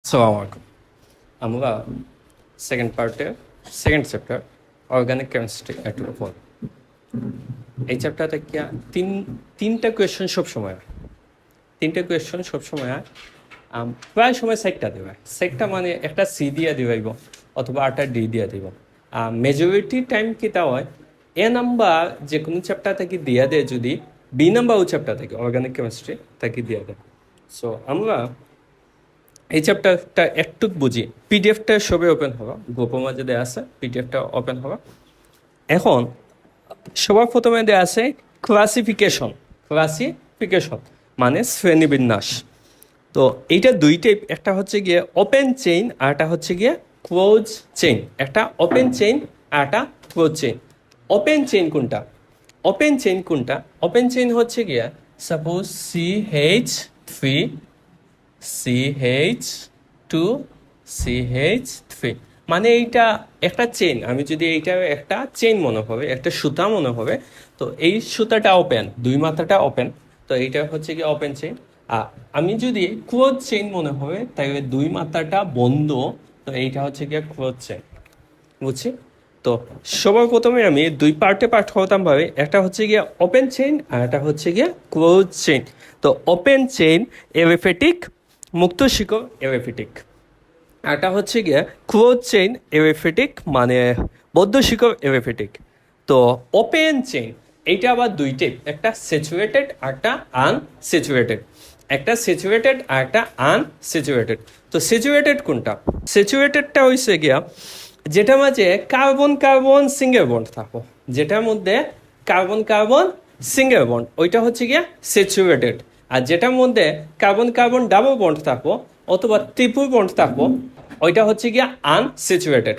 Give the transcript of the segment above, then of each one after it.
আসসালামু আলাইকুম। আমরা সেকেন্ড পার্টে সেকেন্ড চ্যাপ্টার অর্গানিক কেমিস্ট্রি একটু পর এই চ্যাপ্টারটা কি তিনটা কোয়েশ্চেন সবসময় হয়। তিনটা কোয়েশ্চেন সবসময় হয়। প্রায় সময় সেটটা দেবে। সেটটা মানে একটা সি দিয়ে দিবাইব অথবা একটা ডি দিয়ে দিব। মেজরিটি টাইম কিতা হয় এ নাম্বার যে কোনো চ্যাপ্টার থেকে দিয়া দেয়, যদি বি নাম্বার ও চ্যাপ্টার থেকে অর্গানিক কেমিস্ট্রি তাকে দিয়ে দেয়। সো আমরা এই চ্যাপ্টারটা একটু বুঝি। পিডিএফটা সবে ওপেন হওয়া, গ্রুপের মাঝে দেওয়া আছে, পিডিএফটা ওপেন হওয়া। এখন সবার প্রথমে দেওয়া আছে ক্লাসিফিকেশন। ক্লাসিফিকেশন মানে শ্রেণীবিন্যাস। তো এইটা দুই টাইপ, একটা হচ্ছে গিয়ে ওপেন চেইন আর একটা হচ্ছে গিয়ে ক্লোজ চেইন। একটা ওপেন চেইন আর একটা ক্লোজ চেইন। ওপেন চেইন কোনটা? ওপেন চেইন কোনটা? ওপেন চেইন হচ্ছে গিয়ে সাপোজ CH3 CH2 CH3, মানে এইটা একটা চেইন। আমি যদি এইটা একটা চেইন মনে হবে, একটা সুতা মনে হবে, তো এই সুতাটা ওপেন, দুই মাথাটা ওপেন, তো এইটা হচ্ছে কি ওপেন চেইন। আর আমি যদি ক্লোজ চেইন মনে হবে, তাহলে দুই মাথাটা বন্ধ, তো এইটা হচ্ছে গিয়ে ক্লোজ চেইন। বুঝছি? তো সবার প্রথমে আমি দুই পার্টে পার্ট হতাম ভাবে, একটা হচ্ছে গিয়ে ওপেন চেইন আর একটা হচ্ছে গিয়ে ক্লোজ চেইন। তো ওপেন চেইন এরিফেটিক, মুক্ত শিকড় এরিফেটিক। একটা হচ্ছে গিয়ে ক্লোজ চেইন এরিফেটিক, মানে বদ্ধ শিকড় এরিফেটিক। তো ওপেন চেইন এইটা আবার দুই টাইপ, একটা স্যাচুরেটেড আর একটা আনস্যাচুরেটেড। একটা স্যাচুরেটেড আর একটা আনস্যাচুরেটেড। তো স্যাচুরেটেড কোনটা? স্যাচুরেটেডটা হয়েছে গিয়া যেটা মাঝে কার্বন কার্বন সিঙ্গেল বন্ড থাকো, যেটার মধ্যে কার্বন কার্বন সিঙ্গেল বন্ড, ওইটা হচ্ছে গিয়া স্যাচুরেটেড। আর যেটার মধ্যে কার্বন কার্বন ডাবল বন্ড থাকো অথবা ট্রিপল বন্ড থাকো, ওইটা হচ্ছে গিয়া আনস্যাচুরেটেড।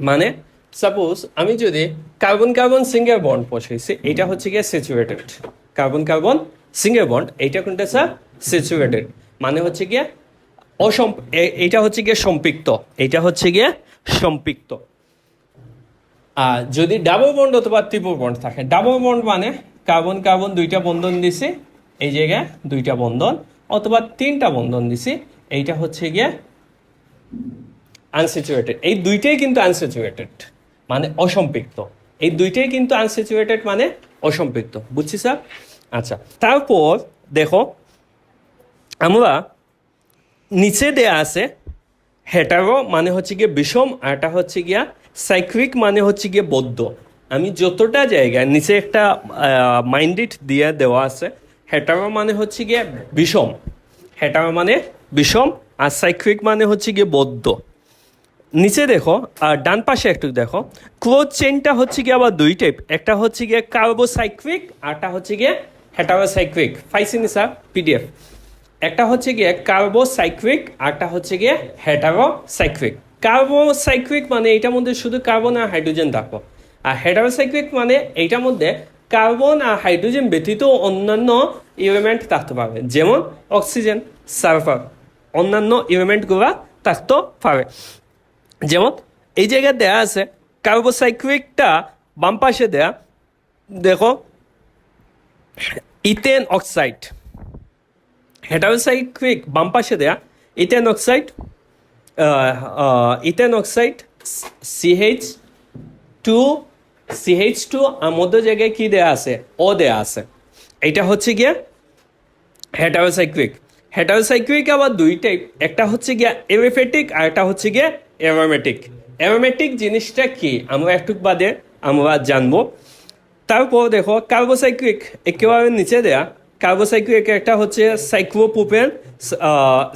মানে সাপোজ আমি যদি কার্বন কার্বন সিঙ্গেল বন্ড বসাইছি, এটা হচ্ছে গিয়ে saturated. Carbon carbon single bond এইটা কোনটা স্যার? স্যাচুরেটেড। মানে হচ্ছে গিয়ে এইটা হচ্ছে গিয়ে সম্পৃক্ত, এইটা হচ্ছে গিয়ে সম্পৃক্ত। আর যদি ডাবল বন্ড অথবা ট্রিপল বন্ড থাকে, ডাবল বন্ড মানে কার্বন কার্বন দুইটা বন্ধন দিছি, এই জায়গায় দুইটা বন্ধন, অথবা তিনটা বন্ধন দিছি, এইটা হচ্ছে গিয়ে আনস্যাচুরেটেড। এই দুইটাই কিন্তু আনস্যাচুরেটেড, মানে অসম্পৃক্ত। এই দুইটাই কিন্তু আনস্যাচুরেটেড মানে অসম্পৃক্ত। বুঝছি স্যার? আচ্ছা, তারপর দেখো আমরা নিচে দেয়া আছে হেটারো মানে হচ্ছে গিয়ে বিষম, আর এটা হচ্ছে গিয়া সাইক্লিক মানে হচ্ছে গিয়ে বদ্ধ। আমি যতটা জায়গায় নিচে একটা মাইন্ডেড দিয়ে দেওয়া আছে, হেটারো মানে হচ্ছে গিয়ে বিষম, হেটারো মানে বিষম, আর সাইক্লিক মানে হচ্ছে গিয়ে বদ্ধ। নিচে দেখো আর ডান পাশে একটু দেখো, ক্লোজ চেইনটা হচ্ছে গিয়ে আবার দুই টাইপ, একটা হচ্ছে গিয়ে কার্বোসাইক্লিক আরটা হচ্ছে গিয়ে হেটারোসাইক্লিক। পাইছিনি sir PDF? একটা হচ্ছে গিয়ে কার্বোসাইক্লিক আরটা হচ্ছে গিয়ে হেটারোসাইক্লিক। কার্বোসাইক্লিক মানে এইটার মধ্যে শুধু কার্বন আর হাইড্রোজেন থাকো, আর হেটারোসাইক্লিক মানে এইটার মধ্যে কার্বন আর হাইড্রোজেন ব্যতীত অন্যান্য এলিমেন্ট থাকতে পারবে, যেমন অক্সিজেন, সালফার, অন্যান্য এলিমেন্টগুলো থাকতে পারে। যেমন এই জায়গায় দেয়া আছে কার্বোসাইক্লিকটা বাম পাশে দেয়া, দেখো ইথেন অক্সাইড। হেটারোসাইক্লিক বাম পাশে দেয়া ethane oxide, ethane oxide CH2 আর মধ্য জায়গায় কি দেয়া আছে? ও দেয়া আছে। এটা হচ্ছে গিয়ে হেটারোসাইক্লিক। হেটারোসাইক্লিক আবার দুই টাইপ, একটা হচ্ছে গিয়া এরিফেটিক আর একটা হচ্ছে গিয়ে অ্যারোমেটিক। অ্যারোমেটিক জিনিসটা কি আমরা একটু বাদে আমরা জানবো। তারপর দেখো কার্বোসাইক্লিক একেবারে নিচে দেয়া, কার্বোসাইক্লিক একটা হচ্ছে সাইক্লোপ্রোপেন,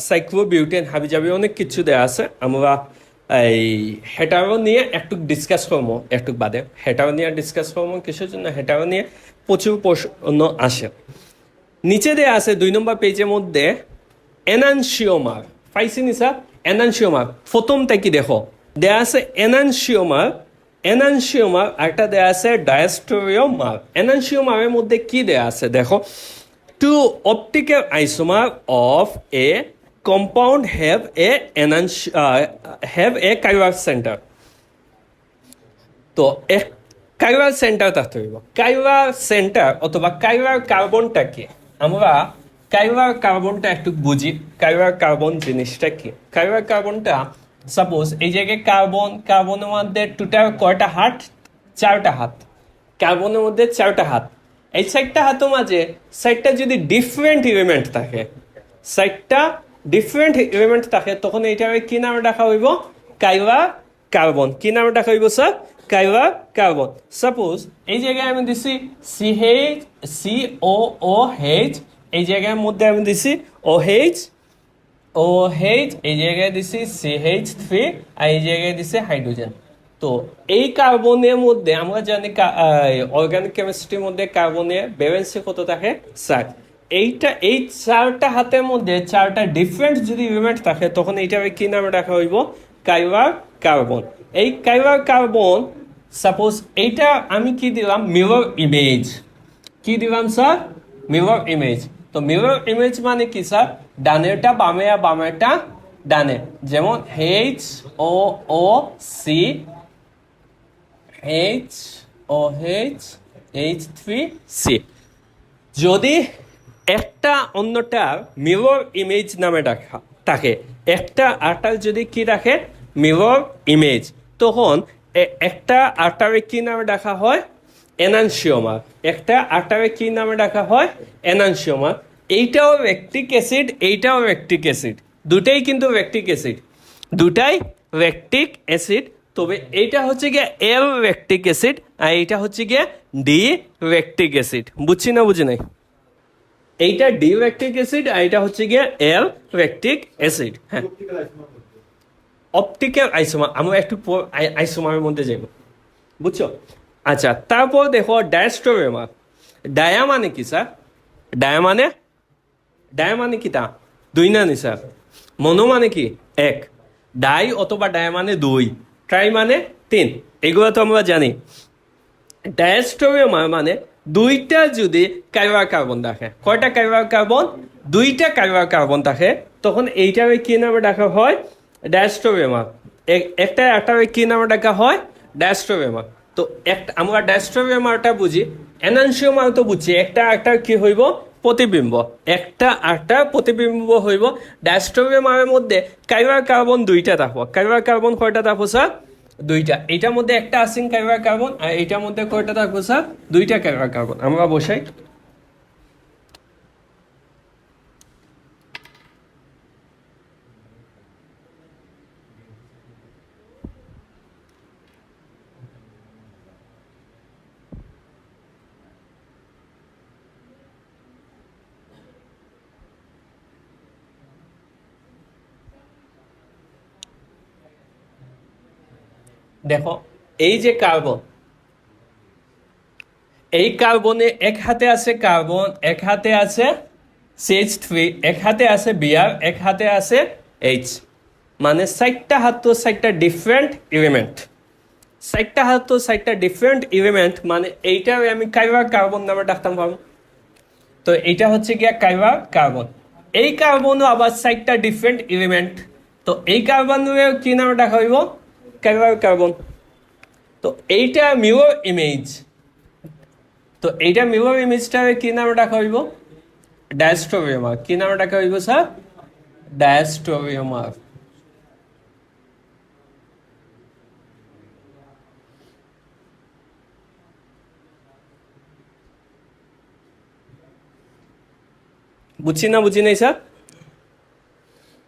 সাইক্লোবিউটেন, হাবিজাবি অনেক কিছু দেয়া আছে। আমরা এই হেটারো নিয়ে একটু ডিসকাস করবো একটু বাদে। হেটারো নিয়ে ডিসকাস করবো কিসের জন্য? হেটারো নিয়ে প্রচুর প্রশ্ন আসে। নিচে দেয়া আছে 2 নম্বর পেজের মধ্যে এনানশিওমার। পাইছিনি স্যার? এনানশিওমার প্রথমটা কি দেখো দেয়া আছে এনানশিওমার, এনানশিওমার একটা দেয়া আছে ডায়াস্টোরিওমার। এনানশিওমারের মধ্যে কি দেয়া আছে দেখো, two optical isomer of a compound have a chiral centre. তো এক কাইরার সেন্টার থাকতে হইব। কাইরার সেন্টার অথবা কাইরার কার্বনটাকে আমরা কাইবার কার্বনটা একটু বুঝি। কাইবার কার্বন জিনিসটা কি? কাইবার কার্বনটা সাপোজ এই জায়গায় কার্বনের মধ্যে টোটাল কয়টা হাত? চারটা হাত। কার্বনের মধ্যে চারটা হাত। এই চারটা হাতের মাঝে চারটা যদি ডিফারেন্ট এলিমেন্ট থাকে, চারটা ডিফারেন্ট এলিমেন্ট থাকে, তখন এইটাকে কি নামে ডাকা হইব? কাইবার কার্বন। কি নামে ডাকা হইব স্যার? কাইবার কার্বন। সাপোজ এই জায়গায় আমি দিছি সিএইচ, COOH, এই জায়গার মধ্যে আমি দিছি OH, এই জায়গায় দিছি CH3, আর এই জায়গায় দিছি হাইড্রোজেন। তো এই কার্বনের মধ্যে আমরা জানি অর্গানিক কেমিস্ট্রির মধ্যে কার্বনের ভ্যালেন্সি কত থাকে? 4। এই চারটা হাতের মধ্যে চারটা ডিফারেন্ট যদি এলিমেন্ট থাকে, তখন এইটাকে কি নামে রাখা হইব? কাইবার কার্বন। এই কাইবার কার্বন সাপোজ এইটা আমি কি দিলাম? Mirror image. কি দিলাম স্যার? Mirror image. তো মিরর ইমেজ মানে কি স্যার? ডানেরটা বামে আর বামেরটা ডানে। যেমন HOO, H3C। যদি একটা অন্যটার মিরর ইমেজ নামে ডাকা থাকে, একটা আটার যদি কি রাখে? মিরর ইমেজ, তখন একটা আটারে কি নামে ডাকা হয়? এনানসিওমার। একটা আটারে কি নামে ডাকা হয়? এনানসিওমার। এইটাও ল্যাকটিক অ্যাসিড, এইটাও ল্যাকটিক অ্যাসিড, দুটাই কিন্তু ল্যাকটিক অ্যাসিড, দুটাই ল্যাকটিক অ্যাসিড। তবে এইটা হচ্ছে গিয়ে এল ল্যাকটিক অ্যাসিড, আর এইটা হচ্ছে গিয়ে ডি ল্যাকটিক অ্যাসিড। বুঝছি না বুঝি নাই? এইটা ডি ল্যাকটিক অ্যাসিড, আর এটা হচ্ছে গিয়ে এল ল্যাকটিক অ্যাসিড। হ্যাঁ, অপটিক্যাল আইসোমার, আমরা একটু আইসোমারের মধ্যে যাইব, বুঝছো? আচ্ছা, তারপর দেখো ডায়াস্টোমের। ডায়া মানে কি স্যার? ডায়া মানে কি তা? দুই না নি স্যার? মনো মানে কি? এক। ডাই অথবা ডায়া মানে দুই। ট্রাই মানে তিন। এগুলো তো আমরা জানি। ডায়াস্টোমিয়ার মানে দুইটা যদি কাইবার কার্বন থাকে, কয়টা কাইবার কার্বন? দুইটা কাইবার কার্বন থাকে, তখন এইটাকে কি নামে ডাকা হয়? ডায়াস্টোমিয়ার। একটাকে কি নামে ডাকা হয়? ডায়াস্টোমিয়ার। তো একটা আমরা ডায়াস্টোমিয়ারটা বুঝি, এনানসিওমার তো বুঝছি, একটা কি হইব? প্রতিবিম্ব। একটা প্রতিবিম্ব হইব। ডায়াস্টোমিয়ারের মধ্যে কাইবার কার্বন দুইটা থাকবো। কাইবার কার্বন কয়টা থাকবো স্যার? দুইটা। এইটার মধ্যে একটা আসিন কাইবার কার্বন, আর এইটার মধ্যে কয়টা থাকবো স্যার? দুইটা কাইবার কার্বন। আমরা বসাই। দেখো, এই যে কার্বন, এই কার্বনে এক হাতে আছে কার্বন, এক হাতে আছে CH3, এক হাতে আছে Br, এক হাতে আছে H। মানে চারটা হাত তো চারটা ডিফারেন্ট এলিমেন্ট। চারটা হাত তো চারটা ডিফারেন্ট এলিমেন্ট, মানে এইটাও আমি কাইবার কার্বন নামে ডাকতাম পাবো। তো এইটা হচ্ছে গিয়া কাইবার কার্বন। এই কার্বনও আবার চারটা ডিফারেন্ট এলিমেন্ট, তো এই কার্বনের কি নামে ডাকা হইব? কাইবার কার্বন। তো এইটা মিরর ইমেজ, তো এইটা মিরর ইমেজটা কি নামে ডাকা হইব? ডায়াস্টোমিয়ার। কি নামে ডাকা হইব স্যার? ডায়াস্টোমিয়ার। বুঝছি না বুঝি নাই স্যার?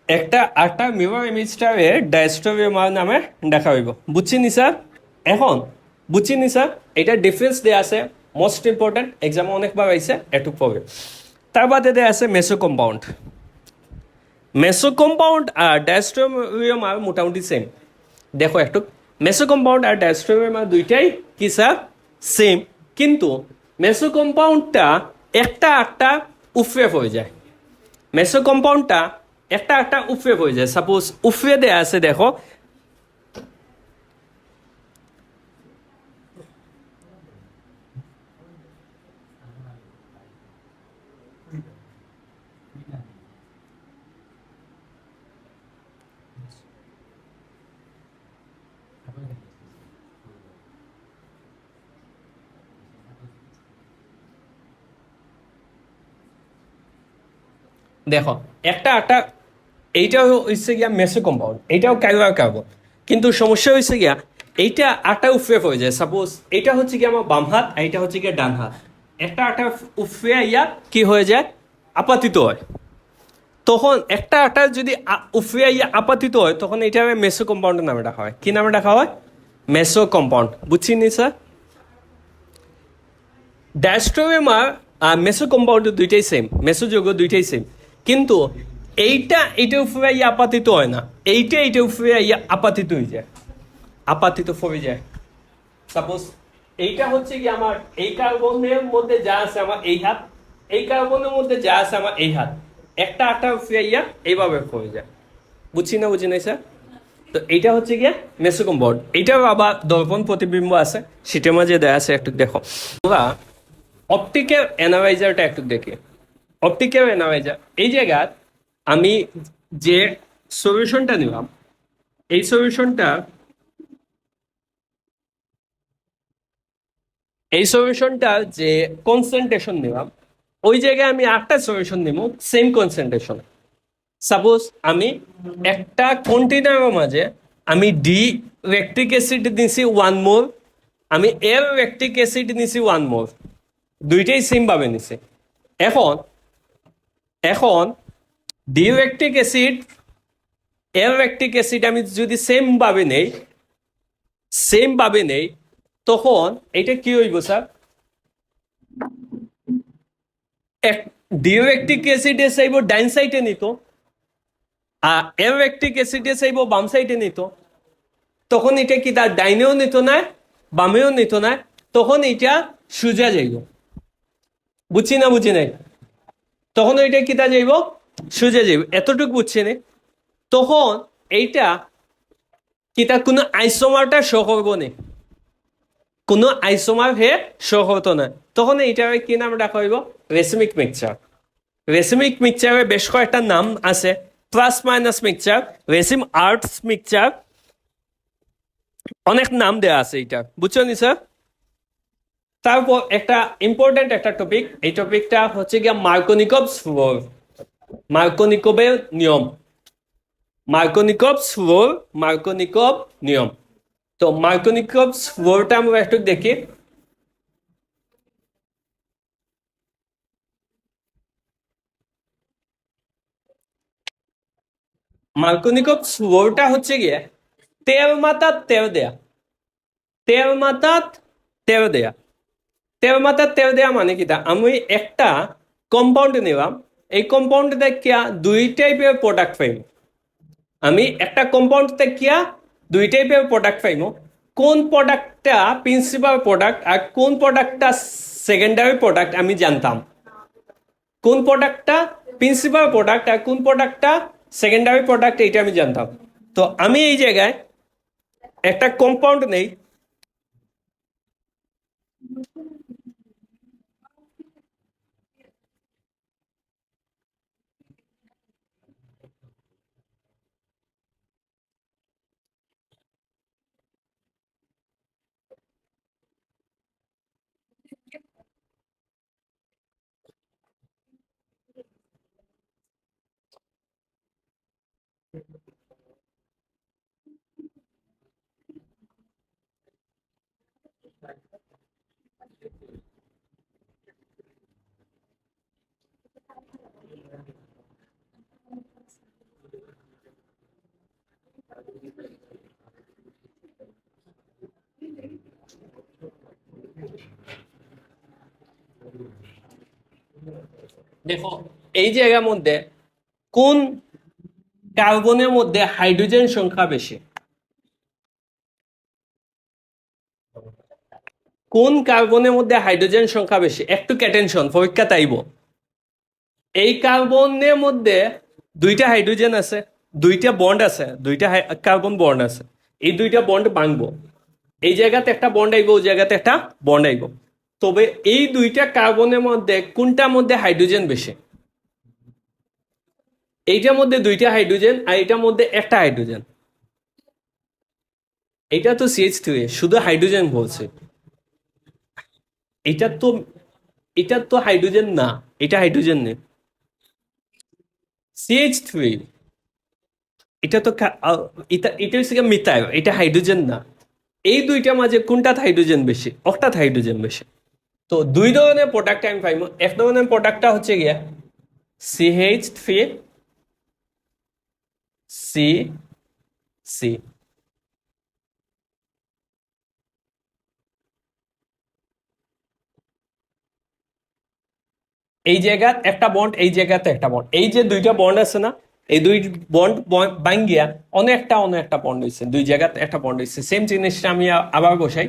একটা মিরর ইমেজটাকে ডায়াস্টোমিয়ার নামে ডাকা হইব। বুঝছি নি স্যার? এখন বুঝছি নি স্যার? এটা ডিফারেন্স দেয়া আছে, মোস্ট ইম্পর্টেন্ট, এক্সামে অনেকবার আইছে, একটু পড়বে। তার বাদে দেয়া আছে মেসো কম্পাউন্ড। মেসো কম্পাউন্ড আর ডায়াস্টোমিয়ার মোটামুটি সেম। দেখো একটু, মেসো কম্পাউন্ড আর ডায়াস্টোমিয়ার দুইটাই কি স্যার? সেম। কিন্তু মেসো কম্পাউন্ডটা একটা উফরে হয়ে যায়। মেসো কম্পাউন্ডটা একটা উফরে হয়ে যায়। সাপোজ উফরে দেয়া আছে, দেখো দেখো একটা আটা, এইটাও হচ্ছে গিয়া মেসো কম্পাউন্ড, এইটাও কার্বন কার্বন, কিন্তু সমস্যা হয়েছে গিয়া এইটা আটা উফরে পড়ে যায়। সাপোজ এইটা হচ্ছে গিয়া আমার বাম হাত, আর এইটা হচ্ছে গিয়া ডান হাত, একটা আটা উফরে ইয়া কি হয়ে যায়, আপাতিত হয়। তখন একটা আটা যদি উফরে ইয়া আপাতিত হয়, তখন এটা মেসো কম্পাউন্ডের নামে ডাকা হয়। কি নামে ডাকা হয়? মেসো কম্পাউন্ড। বুঝছি নি স্যার? ডায়াস্ট্রোমিয়াম আর মেসো কম্পাউন্ড দুইটাই সেম, মেসো যৌগ দুইটাই সেম, কিন্তু এইটা উপরে ইয়ে আপাতিত হয় না, এইটা উপরে ইয়ে আপাতিত হয়ে যায়, আপাতিত হয়ে যায়। সাপোজ এইটা হচ্ছে কি আমার এই কার্বনের মধ্যে যা আছে আমার এই হাত, এই কার্বনের মধ্যে যা আছে আমার এই হাত, একটা আটা উপরে ইয়া এইভাবে হয়ে যায়। বুঝছি না, বুঝি নাই স্যার? তো এইটা হচ্ছে গিয়া মেসো কম্পাউন্ড। এইটাও আবার দর্পণ প্রতিবিম্ব আছে, সেটার মাঝে দেয়া আছে, একটু দেখো। আমরা অপটিক্যাল অ্যানালাইজারটা একটু দেখি। অপটিক্যাল অ্যানালাইজার, এই জায়গায় আমি যে সলিউশনটা নিলাম, এই সলিউশনটা, এই সলিউশনটা যে কনসেন্ট্রেশন নিলাম, ওই জায়গায় আমি একটা সলিউশন নিব সেম কনসেন্ট্রেশন। সাপোজ আমি একটা কন্টেনারের মাঝে আমি ডি ল্যাকটিক অ্যাসিড নিছি 1 মোল, আমি এল ল্যাকটিক অ্যাসিড নিছি 1 মোল, দুইটাই সেম ভাবে নিছে। এখন এখন ডি ল্যাকটিক অ্যাসিড এল ল্যাকটিক অ্যাসিড আমি যদি সেম ভাবে নেই, তখন এটা কি হইব স্যার? ডি ল্যাকটিক অ্যাসিডে চাইব ডাইন সাইডে নিত, আর এল ল্যাকটিক অ্যাসিডে চাইব বাম সাইডে নিত। তখন এটা কি তার ডাইনেও নিত না, বামেও নিত না, তখন এটা সোজা যাইব। বুঝছি না, বুঝি নাই? তখন ওইটা কি তা যাইব, সোজা যাইব, এতটুকু বুঝছি না? তখন এইটা কি তার কোনো আইসোমারটা শো করবো না, কোনো আইসোমার হে শো হতো না। তখন এইটার কি নাম ডাকা হইব? Racemic mixture. রেসিমিক মিক্সচারের বেশ কয়েকটা নাম আছে, plus minus mixture, racemates mixture, অনেক নাম দেয়া আছে এইটা, বুঝছো নি স্যার? তারপর একটা ইম্পর্টেন্ট একটা টপিক, এই টপিকটা হচ্ছে গিয়া মার্কোনিকভস রুল, মার্কোনিকভের নিয়ম, মার্কোনিকভস রুল, মার্কোনিকভ নিয়ম। তো মার্কোনিকভস রুলটা আমরা একটু দেখি। মার্কোনিকভস রুলটা হচ্ছে গিয়ে তেল মাতাত তেল দেয়া, তেল মাতাত তেল দেয়া, তেল মাতাত তেল দেয়া মানে কি? আমি একটা কম্পাউন্ড নিলাম, এই কম্পাউন্ড দেখিয়া দুই টাইপের প্রোডাক্ট পাইব। আমি একটা কম্পাউন্ড দেখিয়া দুই টাইপের প্রোডাক্ট পাইব। কোন প্রোডাক্টটা প্রিন্সিপাল প্রোডাক্ট আর কোন প্রোডাক্টটা সেকেন্ডারি প্রোডাক্ট আমি জানতাম। কোন প্রোডাক্টটা প্রিন্সিপাল প্রোডাক্ট আর কোন প্রোডাক্টটা সেকেন্ডারি প্রোডাক্ট, এইটা আমি জানতাম। তো আমি এই জায়গায় একটা কম্পাউন্ড নেই, দেখো এই জায়গার মধ্যে কোন কার্বনের মধ্যে হাইড্রোজেন সংখ্যা বেশি, কোন কার্বনের মধ্যে হাইড্রোজেন সংখ্যা বেশি? একটু অ্যাটেনশন, পরীক্ষা তাইব। এই কার্বনের মধ্যে দুইটা হাইড্রোজেন আছে, দুইটা বন্ড আছে, দুইটা কার্বন বন্ড আছে, এই দুইটা বন্ড ভাঙবো, এই জায়গাতে একটা বন্ড আইব, ওই জায়গাতে একটা বন্ড আইব। তবে এই দুইটা কার্বনের মধ্যে কোনটার মধ্যে হাইড্রোজেন বেশি? এইটার মধ্যে দুইটা হাইড্রোজেন আর এটার মধ্যে একটা হাইড্রোজেন। এটা তো CH3, শুধু হাইড্রোজেন বলছে। এটা তো এটা তো হাইড্রোজেন না, এটা হাইড্রোজেন নেই। CH3 এটা তো এটা হচ্ছে গিয়ে মিথাইল, এটা হাইড্রোজেন না। এই দুইটা মাঝে কোনটাত হাইড্রোজেন বেশি? অক্টাত হাইড্রোজেন বেশি। তো দুই ধরনের প্রোডাক্ট আমি পাইব। এক ধরনের প্রোডাক্টটা হচ্ছে গিয়া CH3 C এই জায়গাত একটা বন্ড, এই জায়গাতে একটা বন্ড, এই যে দুইটা বন্ড আছে না, এই দুই বন্ড ভাঙ্গিয়া অনেকটা বন্ড হয়েছে, দুই জায়গাতে একটা বন্ড হয়েছে। সেম জিনিসটা আমি আবার বসাই।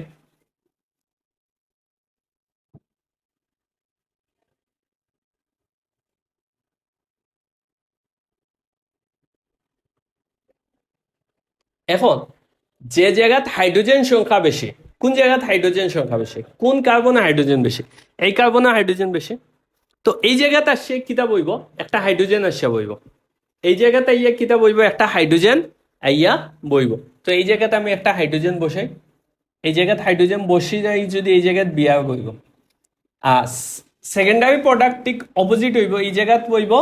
এখন যে জায়গাত হাইড্রোজেন সংখ্যা বেশি, কোন জায়গাত হাইড্রোজেন সংখ্যা বেশি? কোন কার্বনে হাইড্রোজেন বেশি? এই কার্বনে হাইড্রোজেন বেশি। তো এই জায়গাতে আসছে কিতা বইব? একটা হাইড্রোজেন আসছে বইব। এই জায়গাতে ইয়া কিতা বইব? একটা হাইড্রোজেন আইয়া বইব। তো এই জায়গাতে আমি একটা হাইড্রোজেন বসাই। এই জায়গাতে হাইড্রোজেন বসি যাই, যদি এই জায়গাত বিয়া বইব। আর সেকেন্ডারি প্রোডাক্ট ঠিক অপোজিট হইব, এই জায়গাত বইব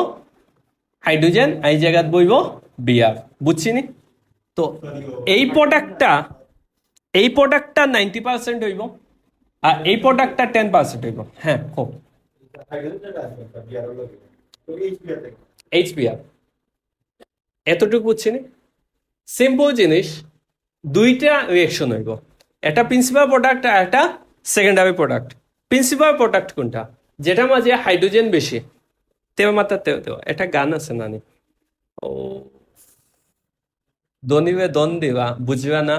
হাইড্রোজেন, এই জায়গাত বইব বিয়ার। বুঝছিনি? তো এই প্রোডাক্টটা 90% হইব, আর এই প্রোডাক্টটা 10% হইব। হ্যাঁ, খুব HBr এতটুকু বুঝছিনি? সিম্পল জিনিস, দুইটা রিয়েকশন হইব, একটা প্রিন্সিপাল প্রোডাক্ট আর একটা সেকেন্ডারি প্রোডাক্ট। প্রিন্সিপাল প্রোডাক্ট কোনটা? যেটা মাঝে হাইড্রোজেন বেশি। তেও মাত্রা তেও একটা গান আছে নানি, ও দনিবে দন দিবা বুঝবা না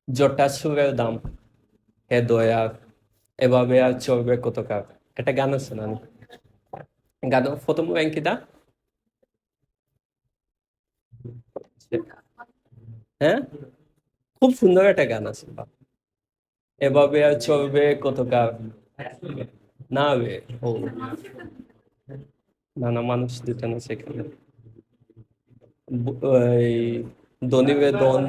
জটা সুরের দাম, হে দয়া এভাবে আর চলবে কত কার। একটা গান আছে নানি, গান প্রথম ব্যাংকিটা। হ্যাঁ, খুব সুন্দর একটা গান আছে। এভাবে আর চলবে কত কার। না বে, ও না মানুষ দুটা না সেখানে। ওই দনিবে দন,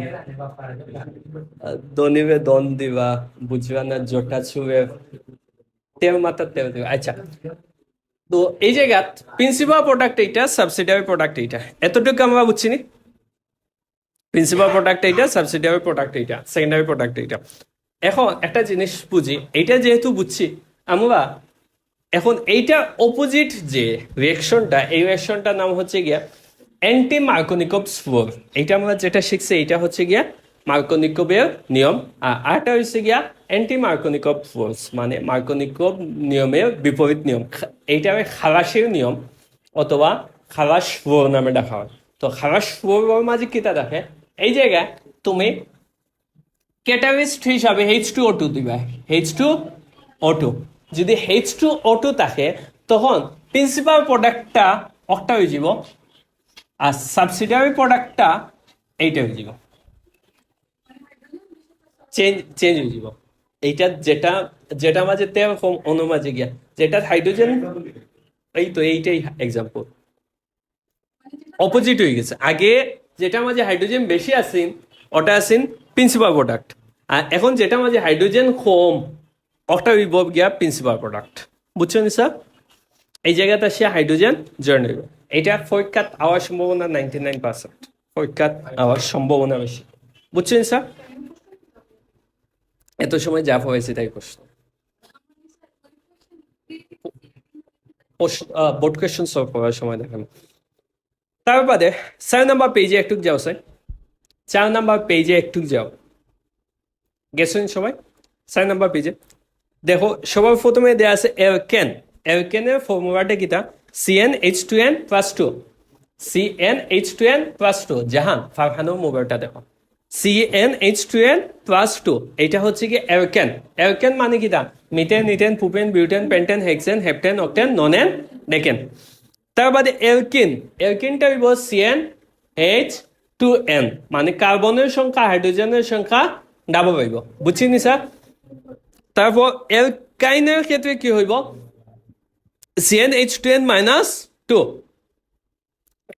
দনিবে দন দিবা বুঝবা না জটা ছুঁয়ে, তেল মাথা তেল দিবা। আচ্ছা, তো এই জায়গাত প্রিন্সিপাল প্রোডাক্ট এইটা, সাবসিডিয়ারি প্রোডাক্ট এইটা, এতটুকু আমরা বুঝছি নি? প্রিন্সিপাল প্রোডাক্ট এইটা, সাবসিডিয়ারি প্রোডাক্ট এইটা, সেকেন্ডারি প্রোডাক্ট এইটা। এখন একটা জিনিস বুঝি, এইটা যেহেতু বুঝছি আমরা, এখন এইটা অপোজিট যে রিয়েকশনটা, এই রিয়েকশনটার নাম হচ্ছে গিয়া অ্যান্টি মার্কোনিকভস ফোর। এইটা আমরা যেটা শিখছি এইটা হচ্ছে গিয়া মার্কোনিকভের নিয়ম, আর আরেকটা হচ্ছে গিয়া অ্যান্টি মার্কোনিকভ ফোর্স, মানে মার্কোনিকভ নিয়মের বিপরীত নিয়ম। এইটা খালাসের নিয়ম অথবা খালাস ফোর নামে ডাকা হয়। তো খালাস ফোর মাঝে কিতা দেখে, এই জায়গায় তুমি ক্যাটালিস্ট হিসাবে H2O2 দিবা, H2O2। যদি H2O2 থাকে তখন প্রিন্সিপাল প্রোডাক্টটা অক্টা হয়ে যাব, আর সাবসিডিয়ারি প্রোডাক্টটা এইটা হয়ে যাব, চেঞ্জ হয়ে যাব। এইটা যেটা যেটা মাঝে তেল কম অন্য মাঝে গিয়া, যেটা হাইড্রোজেন, এই তো এইটাই এক্সাম্পল অপোজিট হয়ে গেছে। আগে যেটা মাঝে হাইড্রোজেন বেশি আসেন ওটা আসেন প্রিন্সিপাল প্রোডাক্ট, আর এখন যেটা মাঝে হাইড্রোজেন কম ওটা হইব গিয়া প্রিন্সিপাল প্রোডাক্ট। বুঝছেন স্যার? এই জায়গাতে সে হাইড্রোজেন জয়েন হইব। এটা পরীক্ষাত আওয়ার সম্ভাবনা 99%, পরীক্ষাত আওয়ার সম্ভাবনা বেশি। বুঝছেন স্যার? এত সময় যা হয়েছে তাই প্রশ্ন, বোর্ড কোয়েশ্চন সলভ করার সময় দেখেন। তার বাদে 4 নাম্বার পেজে একটু যাও স্যার, 4 নাম্বার পেজে একটু যাও। গেছেন সবাই 4 নাম্বার পেজে? দেখো সবার প্রথমে দেওয়া আছে অ্যালকেন। অ্যালকেনের ফর্মুলাটা কিটা? CnH2n+2, CnH2n+2। জাহান ফারহানের মোবাইলটা দেখো, CnH2n+2, এটা হচ্ছে কি অ্যালকেন। অ্যালকেন মানে কিটা? Methane, ethane, propane, butane, pentane, hexane, heptane, octane, nonane, decane. তার বাদে অ্যালকিন, অ্যালকিনটা হইব CnH2n, মানে কার্বনের সংখ্যা হাইড্রোজেনের সংখ্যা ডাবল হইব। বুঝছিনি স্যার? তারপর অ্যালকাইনের ক্ষেত্রে কি হইব? CnH2n-2।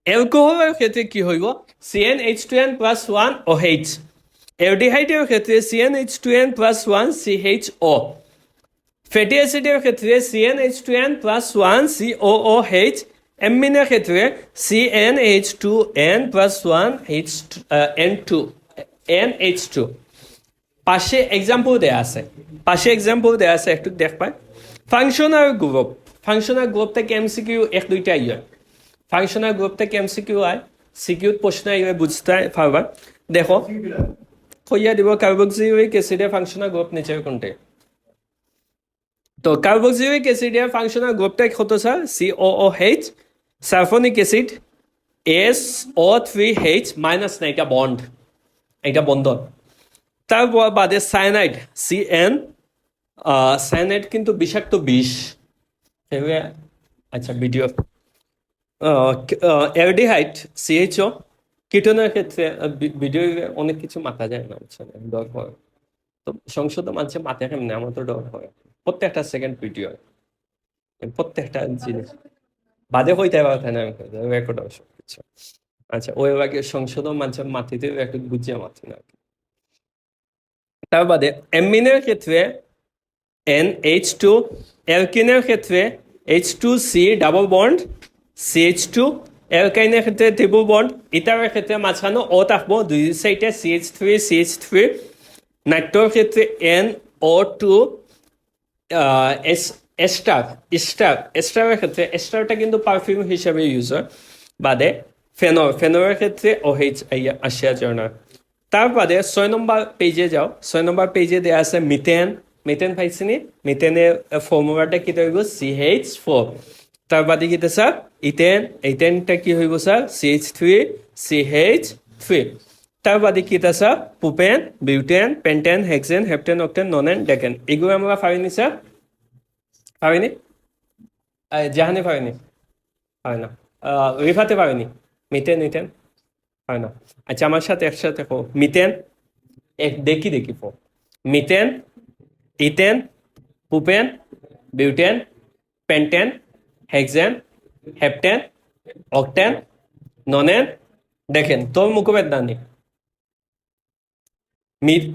অ্যালকোহলের ক্ষেত্রে কি হইব? CnH2n+1 OH। অ্যালডিহাইডের ক্ষেত্রে CnH2n+1 CHO। ফ্যাটি অ্যাসিডের ক্ষেত্রে CnH2n+1 COOH। এমিনের ক্ষেত্রে CnH2n প্লাস 1 N2 NH2 পাশে এক্সাম্পল দেয়া আছে একটু দেখবেন ফাংশনাল গ্রুপ থেকে এমসিকিউ এক দুইটা ইয়ে ফাংশনাল গ্রুপ থেকে এমসিকিউ হয় সিকিউর প্রশ্ন ইয়ে বুঝতে পারবা দেখো কইয়া দিব কার্বক্সিলিক অ্যাসিডের ফাংশনাল গ্রুপ নিচে কোনটা তো কার্বক্সিলিক অ্যাসিডের ফাংশনাল গ্রুপটা কত sir COOH sulphonic acid SO3H minus না এটা বন্ধন তারপর বাদে সায়ানাইড CN সায়ানাইড কিন্তু বিষাক্ত বিষ আচ্ছা ভিডিও অ্যালডিহাইড CHO কিটোনের ক্ষেত্রে ভিডিও অনেক কিছু মাথা যায় না বুঝছেন ডর হয় তো সংশোধন মানছে মাথায় কেমনে আমার তো ডর হয় প্রত্যেকটা সেকেন্ড ভিডিও প্রত্যেকটা জিনিস বাদে হইতে পারতে না রেকর্ড সব কিছু আচ্ছা ওই আগে সংশোধন মানছে মাটিতে একটু বুঝিয়ে মাথি না তার বাদে অ্যামিনের ক্ষেত্রে NH2 অ্যালকিনের ক্ষেত্রে H2C ডাবল বন্ড CH2 অ্যালকাইনের ক্ষেত্রে ট্রিপল বন্ড ইথারের ক্ষেত্রে মাঝখানে ও থাকবো দুই সাইডে CH3 নাইট্রোর ক্ষেত্রে NO2 এস্টারের ক্ষেত্রে এস্টারটা কিন্তু পারফিউম হিসাবে ইউজ হয় বাদে ফেনরের ক্ষেত্রে OH আসিয়া জর্নার তার বাদে 6 নম্বর পেজে যাও 6 নম্বর পেজে দেওয়া আছে মিথেন পাইছিনি মিথেনের ফর্মুলাটা কি হইব CH4 তার বাদে কি স্যার ইথেনটা কি হইব স্যার CH3 তার বাদে কি sir propane butane pentane hexane heptane octane nonane decane এগুলো আমরা পারিনি স্যার পারিনি জাহানি পারিনি হয় না রিফাতে পারিনি মিথেন হয় না আচ্ছা আমার সাথে একসাথে মিথেন দেখি methane ethane propane butane pentane hexane heptane octane nonane দেখেন তোর মুখবেদ নানি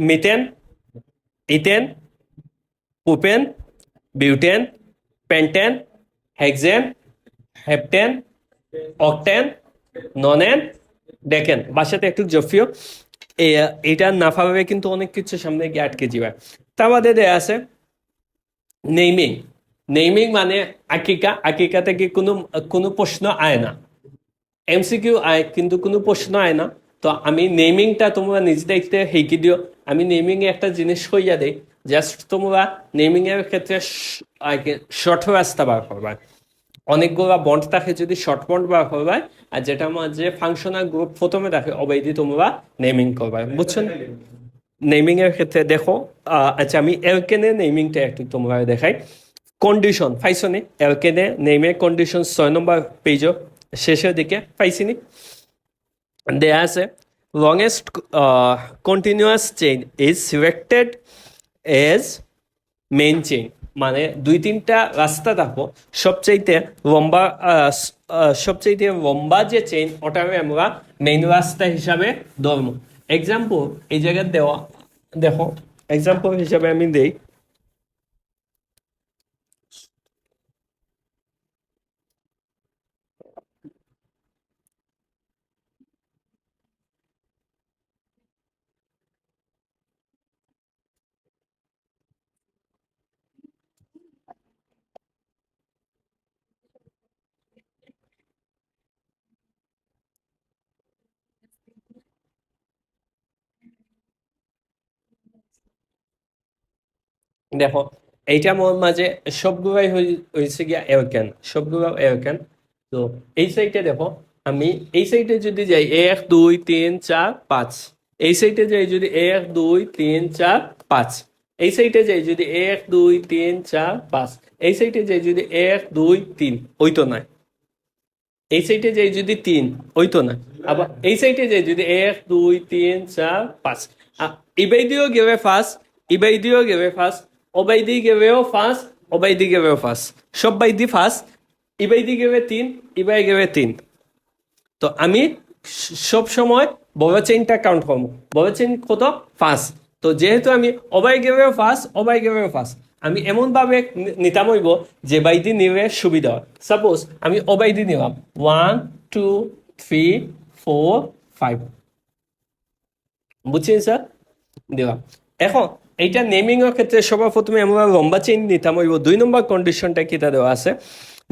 methane ethane propane butane pentane hexane heptane octane nonane দেখেন বাসাতে একটু জফিও এটা না পাবে কিন্তু অনেক কিছু সামনে গিয়ে আটকে যাবে তার বাদে দেয়া আছে নেইমিং মানে আকিকা থেকে কোনো প্রশ্ন আয় না এমসিকিউ আয় কিন্তু কোনো প্রশ্ন আয় না তো আমি নেমিংটা তোমরা নিজ দায়িত্বে শিখি দিও আমি নেমিং এ একটা জিনিস কইয়া দেই জাস্ট তোমরা নেমিং এর ক্ষেত্রে শর্ট রাস্তা বার করবা অনেকগুলো বন্ড থাকে যদি শর্ট বন্ড বার করবা আর যেটা মাঝে ফাংশনাল গ্রুপ প্রথমে থাকে অবৈধি তোমরা নেমিং করবা বুঝছো নেমিং এর ক্ষেত্রে দেখো আচ্ছা আমি এলকেনে নেমিংটা একটু তোমরা দেখাই কন্ডিশন পাইছনি এলকেনে নেমে কন্ডিশন 6 নম্বর পেজও শেষের দিকে পাইছিনি দেয়া আছে longest continuous chain is selected as main chain মানে 2-3টা রাস্তা থাকবো সবচাইতে লম্বা যে চেইন ওটাকে আমরা মেইন রাস্তা হিসাবে ধরবো এক্সাম্পল এই জায়গায় দেওয়া দেখো এক্সাম্পল হিসাবে আমি দেই দেখো এইটা মোর মাঝে সবগুলাই হয়েছে গিয়া এরকেন তো এই সাইডে দেখো আমি এই সাইডে যদি যাই 1 2 3 4 5 এই সাইডে যাই যদি 1 2 3 4 5 এই সাইডে যাই যদি 1 2 3 4 5 এই সাইডে যাই যদি 1 2 3 ওই তো নাই এই সাইডে যাই যদি 3 ওই তো না আবার এই সাইডে যাই যদি 1 2 3 4 5 ইবাইদিও গেবে ফার্স্ট ইবাইদিও গেবে ফার্স্ট ওবাইদি গেবেও ফার্স্ট ওবাইদি গেবেও ফার্স্ট সব বাইদি ফার্স্ট ইবাইদি গেবে 3 ইবাই গেবে 3 তো আমি সব সময় বড় চেইনটা কাউন্ট করবো বড় চেইন কত ফার্স্ট তো যেহেতু আমি ওবাই গেবেও ফার্স্ট আমি এমন ভাবে নিতাম হইব যে বাইদি নিবে সুবিধা হয়। সাপোজ আমি অবাইদি নিলাম 1 2 3 4 5, বুঝছেন স্যার? দিলাম। এখন এইটা নেমিং এর ক্ষেত্রে সবার প্রথমে আমরা লম্বা চেইন নিতাম হইব। 2 নম্বর কন্ডিশনটা কিটা দেওয়া আছে,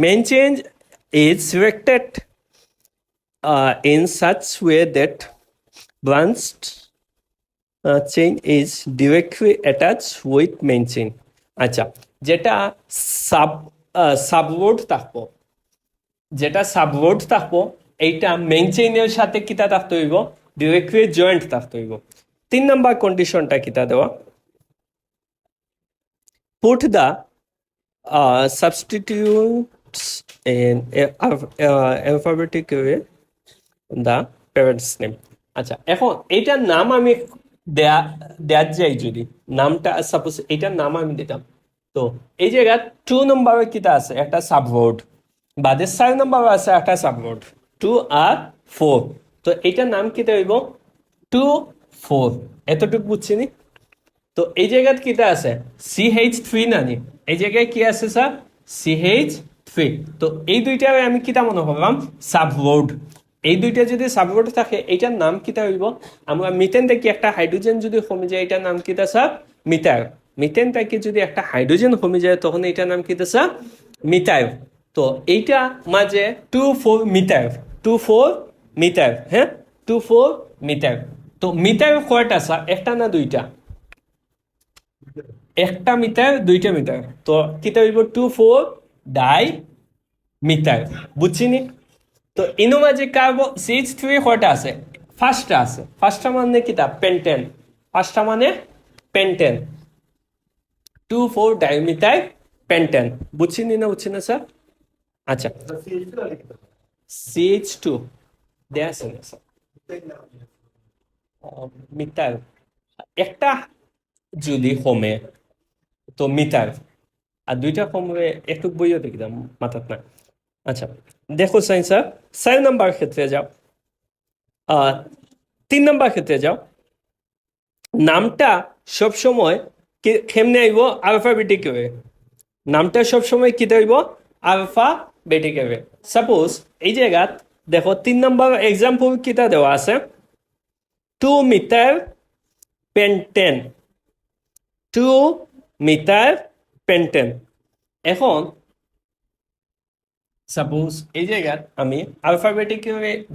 main change is selected in such way that branched chain is directly attached with main chain. আচ্ছা, যেটা সাব সাবওয়ার্ড থাকবো, যেটা সাবওয়ার্ড থাকবো এইটা মেইন চেইনের সাথে কিতা থাকতে হইব, ডিরেক্টলি জয়েন্ট থাকতে হইব। 3 নম্বর কন্ডিশনটা কিতা দেওয়া, put the substitutes in alphabetic way the parents name. আচ্ছা, এখন এইটার নাম আমি দেয়া দেয়ার যাই, যদি নামটা সাপোজ এইটার নাম আমি দিতাম, তো এই জায়গা 2 নম্বরে কিতা আছে একটা সাবওয়ার্ড, বাদে 4 নম্বরে আছে একটা সাবওয়ার্ড 2 আর 4, তো এইটার নাম কিতা হইব 2 4, এতটুকু বুঝছিনি? তো এই জায়গায় কিটা আছে CH3 নানি, এই জায়গায় কি আছে স্যার CH3, তো এই দুইটা আমি কিতা মনে করলাম সাবওয়ার্ড। এই দুইটা যদি সাবওয়ার্ড থাকে এইটার নাম কিতা হইব, আমরা মিথেন থেকে একটা হাইড্রোজেন যদি কমে যায় এটার নাম কিতা স্যার মিথাইল। মিথেন থেকে যদি একটা হাইড্রোজেন কমে যায় তখন এইটার নাম কিতা স্যার মিথাইল। তো এইটা মাঝে 2 4 মিথাইল, 2 4 মিথাইল, হ্যাঁ 2 4 মিথাইল। তো মিথাইল কয়টা স্যার, একটা না দুইটা? একটা মিটার দুইটা মিটার, তো কিতা হইব 2 4 ডাই মিটার, বুঝছিনি? তো ইনো মাঝে কার্বন CH3 কয়টা আছে, ফার্স্টটা আছে, ফার্স্টটা মানে কিতা পেন্টেন, ফার্স্টটা মানে পেন্টেন, 2 4 ডাই মিটার পেন্টেন, বুঝছিনি না বুঝছি না স্যার? আচ্ছা, CH2 দেয়া আছে না স্যার মিটার, একটা যদি কমে তো মিটার, আর দুইটা কমবে একটু বইও দেখতাম মাথাত না। আচ্ছা, দেখো সাইন স্যার 4 নম্বর ক্ষেত্রে যাও, 3 নম্বর ক্ষেত্রে যাও, নামটা সবসময় কেমনে আইব আলফাবেটিক ওয়ে, নামটা সবসময় কি হইব আলফাবেটিক ওয়ে। সাপোজ এই জায়গাত দেখো 3 নম্বর এক্সাম্পল কিতা দেওয়া আছে 2 মিটার পেন্টেন, 2 মিটার পেন্টেন। এখন সাপোজ এই জায়গাত আমি আলফাবেটিক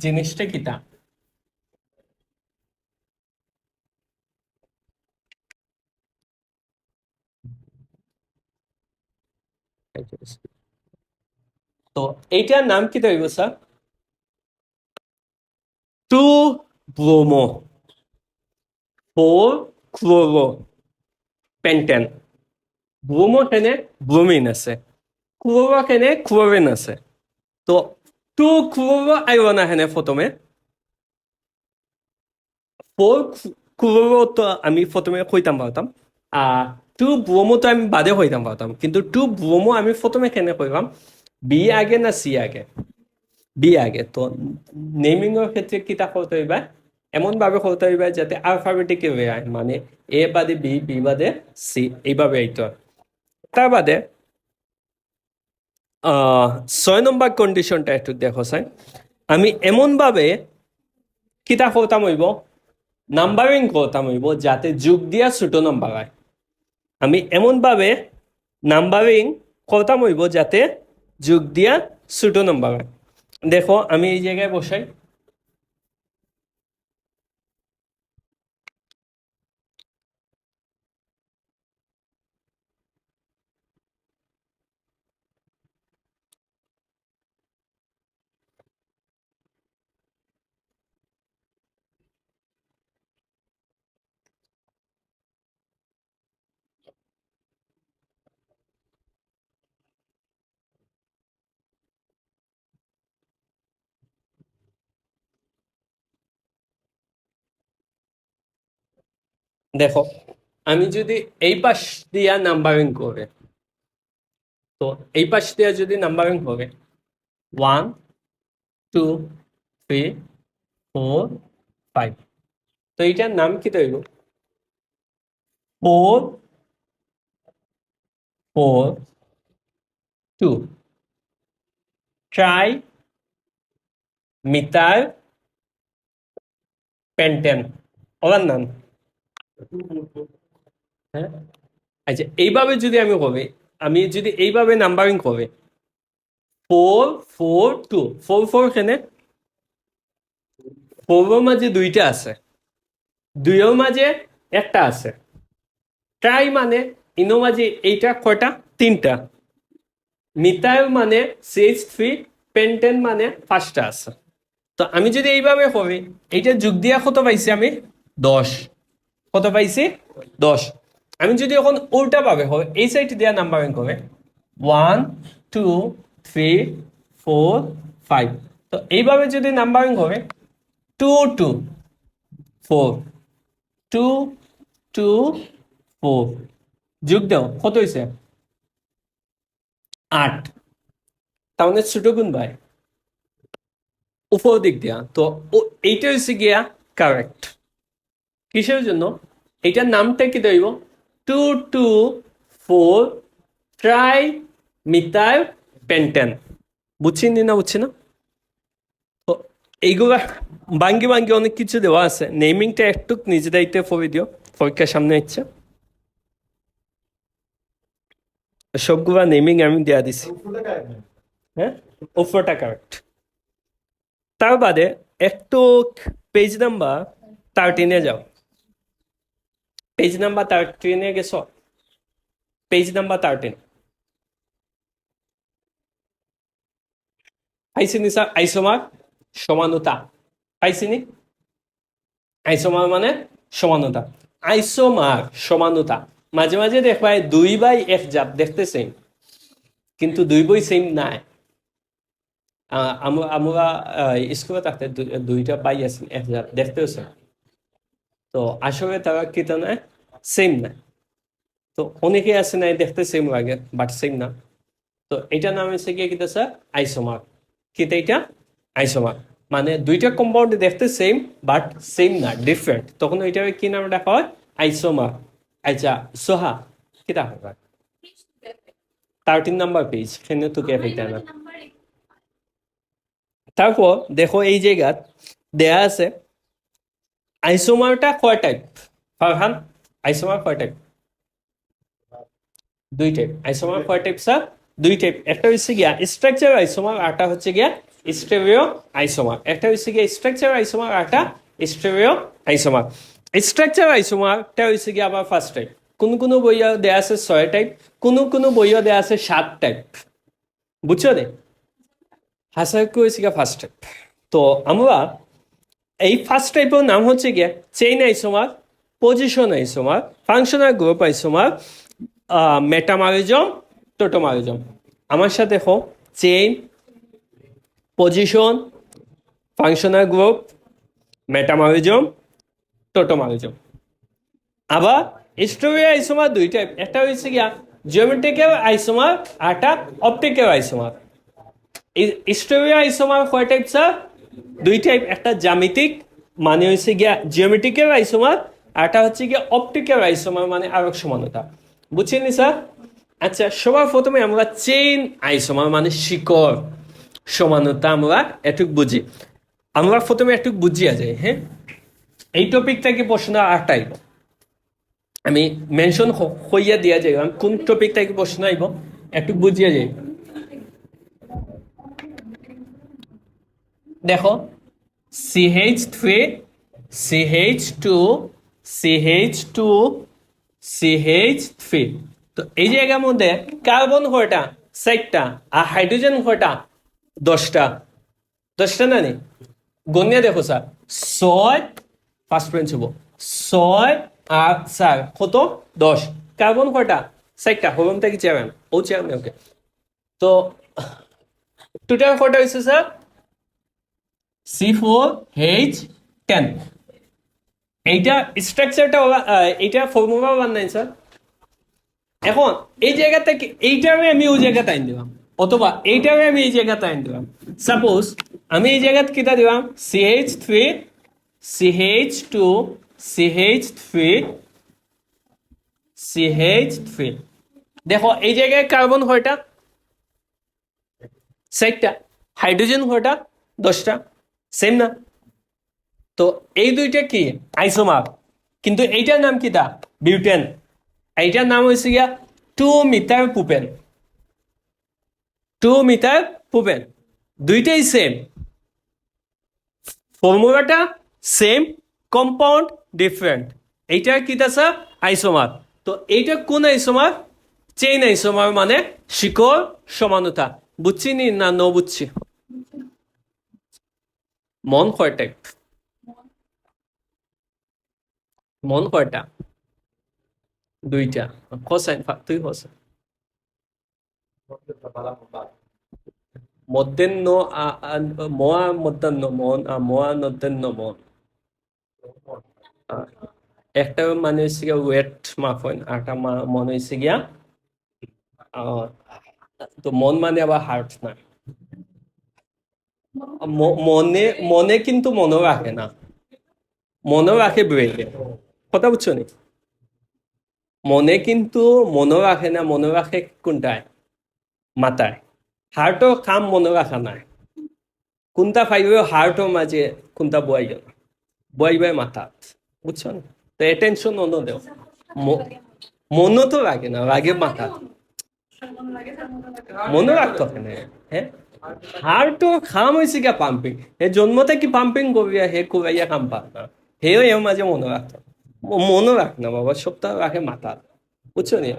জিনিসটা কিতা, তো এইটার নাম কি হইব sir 2 bromo 4 chloro pentane. Bromo কেনে ব্রোমিন আছে, ক্লোরো কেনে ক্লোরিন আছে, তো 2 ক্লোরো আইব না হেনে প্রথমে, 4 ক্লোরো তো আমি প্রথমে কইতাম পারতাম, আর 2 ব্রোমো তো আমি বাদে কইতাম পারতাম, কিন্তু 2 ব্রোমো আমি প্রথমে কেনে কইলাম, বি আগে না সি আগে? বি আগে। তো নেমিং এর ক্ষেত্রে কিতা করতে হইবা, এমন ভাবে করতে হইবা যাতে আলফাবেটিক ওয়ে হয়, মানে এ বাদে বি, বি বাদে সি, এইভাবে আইতো। তার বাদে 6 নম্বর কন্ডিশনটা একটু দেখো স্যার, আমি এমন ভাবে কিতা করতাম হইব নাম্বারিং করতাম হইব যাতে যোগ দিয়া ছোট নাম্বার হয়, আমি এমন ভাবে নাম্বারিং করতাম হইব যাতে যোগ দিয়া ছোট নাম্বার হয়। দেখো আমি এই জায়গায় বসাই, দেখো আমি যদি এই পাশ দিয়া নাম্বারিং করে, তো এই পাশ দিয়া যদি নাম্বারিং করে 1 2 3 4 5, তো এইটার নাম কি তৈব 4 4 2 ট্রাই মিথাইল পেন্টেন ওলার নাম হ্যাঁ আচ্ছা এইভাবে যদি আমি যদি এইভাবে নাম্বারিং করি 4 4 2 4 এখানে 4 মাঝে দুইটা আছে 2 মাঝে একটা আছে ট্রাই মানে ইনো মাঝে এইটা কয়টা তিনটা মিথাইল মানে CH3 পেন্টেন মানে পাঁচটা আছে তো আমি যদি এইভাবে করি এইটা যোগ দিয়া কত পাইছি আমি 10 কত পাইছি 10 আমি যদি এখন উল্টা ভাবে হবে এই সাইড দিয়া নাম্বারিং করে 1 2 3 4 5 তো এইভাবে যদি নাম্বারিং করে 2 2 4 2 2 4 যোগ দাও কত হয়েছে 8 তাহলে ছোট গুণ ভাই উপর দিক দিয়া তো এইটা হচ্ছে গিয়া কারেক্ট কিসের জন্য এটার নামটা কি দেব 2 2 4 ট্রাই মিথাইল পেন্টেন বুঝছেন না বুঝছি না তো এইগুলা ভাঙ্গি ভাঙ্গি অনেক কিছু দেওয়া আছে নেমিংটা একটু নিজে দায়িত্বে পড়ে দিও পরীক্ষার সামনে ইচ্ছে সবগুলা নেমিং আমি দেওয়া দিছি হ্যাঁ উপরটা কারেক্ট তার বাদে একটু পেজ নাম্বার 13 যাও পেজ নাম্বার 13 গেছ পেজ নাম্বার 13 পাইছিনি স্যার আইসোমার সমানতা পাইছিনি আইসোমার মানে সমানতা আইসোমার সমানতা মাঝে মাঝে দেখবাই 2/1 জাত দেখতে সেম কিন্তু 2 বই সেম নাই আমরা স্কুলে থাকতে দুইটা পাই আছি 1 জাত দেখতেও সেম তো আসলে তারা কি তা না সেম না তো অনেকে আছে না দেখতে সেম লাগে বাট সেম না তো এটা নাম হচ্ছে কি স্যার আইসোমার কিতা এটা আইসোমার মানে দুইটা কম্পাউন্ড দেখতে সেম বাট সেম না ডিফারেন্ট তখন ওইটাকে কি নাম ডাকা হয় আইসোমার আচ্ছা সোহা কিতা হবে 13 নাম্বার পেজ এখানে তো গ্যাপ এটা না তারপর দেখো এই জায়গা দেয়া আছে আইসোমারটা কয় টাইপ ফারহান আইসোমার কয় টাইপ 2 টাইপ আইসোমার কয় টাইপ স্যার 2 টাইপ একটা হচ্ছে গিয়া স্ট্রাকচার আইসোমার আরটা হচ্ছে গিয়া স্টেরিও আইসোমার একটা হচ্ছে গিয়া স্ট্রাকচার আইসোমার আরটা স্টেরিও আইসোমার স্ট্রাকচার আইসোমারটা হচ্ছে গিয়া আবার ফার্স্ট টাইপ কোন বইয়া দেয়া আছে 6 টাইপ কোন বইয়া দেয়া আছে 7 টাইপ বুঝছো রে হাসাকু হচ্ছে গিয়া ফার্স্ট টাইপ তো আমরা এই ফার্স্ট টাইপের নাম হচ্ছে গিয়া chain isomer position isomer functional group isomer metamerism tautomerism আমার সাথে দেখো chain position functional group metamerism tautomerism আবার স্টোরি আইসোমার 2 টাইপ একটা হচ্ছে গিয়া জিওমেট্রিক্যাল আইসোমার আরটা অপটিক্যাল আইসোমার স্টোরি আইসোমার কয় টাইপ স্যার 2 টাইপ একটা জ্যামিতিক মানে হচ্ছে গিয়া জিওমেট্রিক্যাল আইসোমার আরটা হচ্ছে গিয়া অপটিক্যাল আইসোমার মানে আরক সমানতা বুঝছেন স্যার আচ্ছা সবার প্রথমে আমরা চেইন আইসোমার মানে শিকড় সমানতা আমরা এটুক বুঝি আমরা প্রথমে এটুক বুঝিয়া যাই হ্যাঁ এই টপিকটা কি প্রশ্ন আটাইব আমি মেনশন হইয়া দিয়া যাই কোন টপিকটা কি প্রশ্ন আইব একটু বুঝিয়া যাই দেখো CH3 CH2 CH2 CH3 তো এই জায়গার মধ্যে কার্বন কয়টা 4টা আর হাইড্রোজেন কয়টা 10টা না নি গণিয়া দেখো স্যার 6 ফার্স্ট পয়েন্ট হবো 6 আর 4 কত 10 কার্বন কয়টা 4টা হবমটা কি চেয়ারম্যান ও চেয়ারম্যান ওকে তো টোটাল কয়টা হয়েছে স্যার C4H10 এইটা স্ট্রাকচারটা এইটা ফর্মুলা বানাই স্যার এখন এই জায়গা থেকে এইটাকে আমি ওই জায়গাতে আইন দিলাম অথবা এইটাকে আমি এই জায়গাতে আইন দিলাম সাপোজ আমি এই জায়গাতে কিটা দিলাম CH3 CH2 CH3 CH3 দেখো এই জায়গায় কার্বন কয়টা? 4টা। হাইড্রোজেন কয়টা? 10টা। সেম না? তো এই দুইটা কি আইসোমার, কিন্তু এইটার নাম কি? বিউটেন। এইটার নাম হয়েছে গিয়া 2 মিথাইল প্রোপেন। 2 মিথাইল প্রোপেন, দুইটাই সেম, ফর্মুলাটা সেম, কম্পাউন্ড ডিফারেন্ট। এইটা কি আছে? আইসোমার। তো এইটা কোন আইসোমার? চেইন আইসোমার, মানে শিকড় সমানতা। বুঝছি নি না ন বুঝছি? মন কয় টাইপ? মন কয়টা? 2টা। কোসাইন তুই কোসাইন মধ্যাহ্ন মোয়া মধ্যাহ্ন মন মোয়া মধ্যাহ্ন মন। আহ, একটা মানে হচ্ছে গিয়া ওয়েট মাপন, একটা মনে হচ্ছে গিয়া আহ, তো মন মানে আবার হার্ট না। মনে মনে কিন্তু মনেও রাখে না, মনেও রাখে ব্রেনে। কথা বুঝছো নি? মনে কিন্তু মনেও রাখে না, মনে রাখে কোনটায়? মাথায়। হার্টও কাম মনে রাখা নাই। কোনটা ফাইবে হার্টও মাঝে, কোনটা বয়াইও না, বয়াইবে মাথাত। বুঝছো না? তো এটেনশন অন্য দেও। মনও তো লাগে না, লাগে মাথাত। মনে রাখতো না। হ্যাঁ, হার্টও খাম হয়েছে গিয়া পাম্পিং। হে জন্মতে কি পাম্পিং করিয়া হে কুরাইয়া কাম পা না। হেও এর মাঝে মনে রাখতো। মনে রাখ না বাবা, সপ্তাহ রাখে মাথা। বুঝছো নি?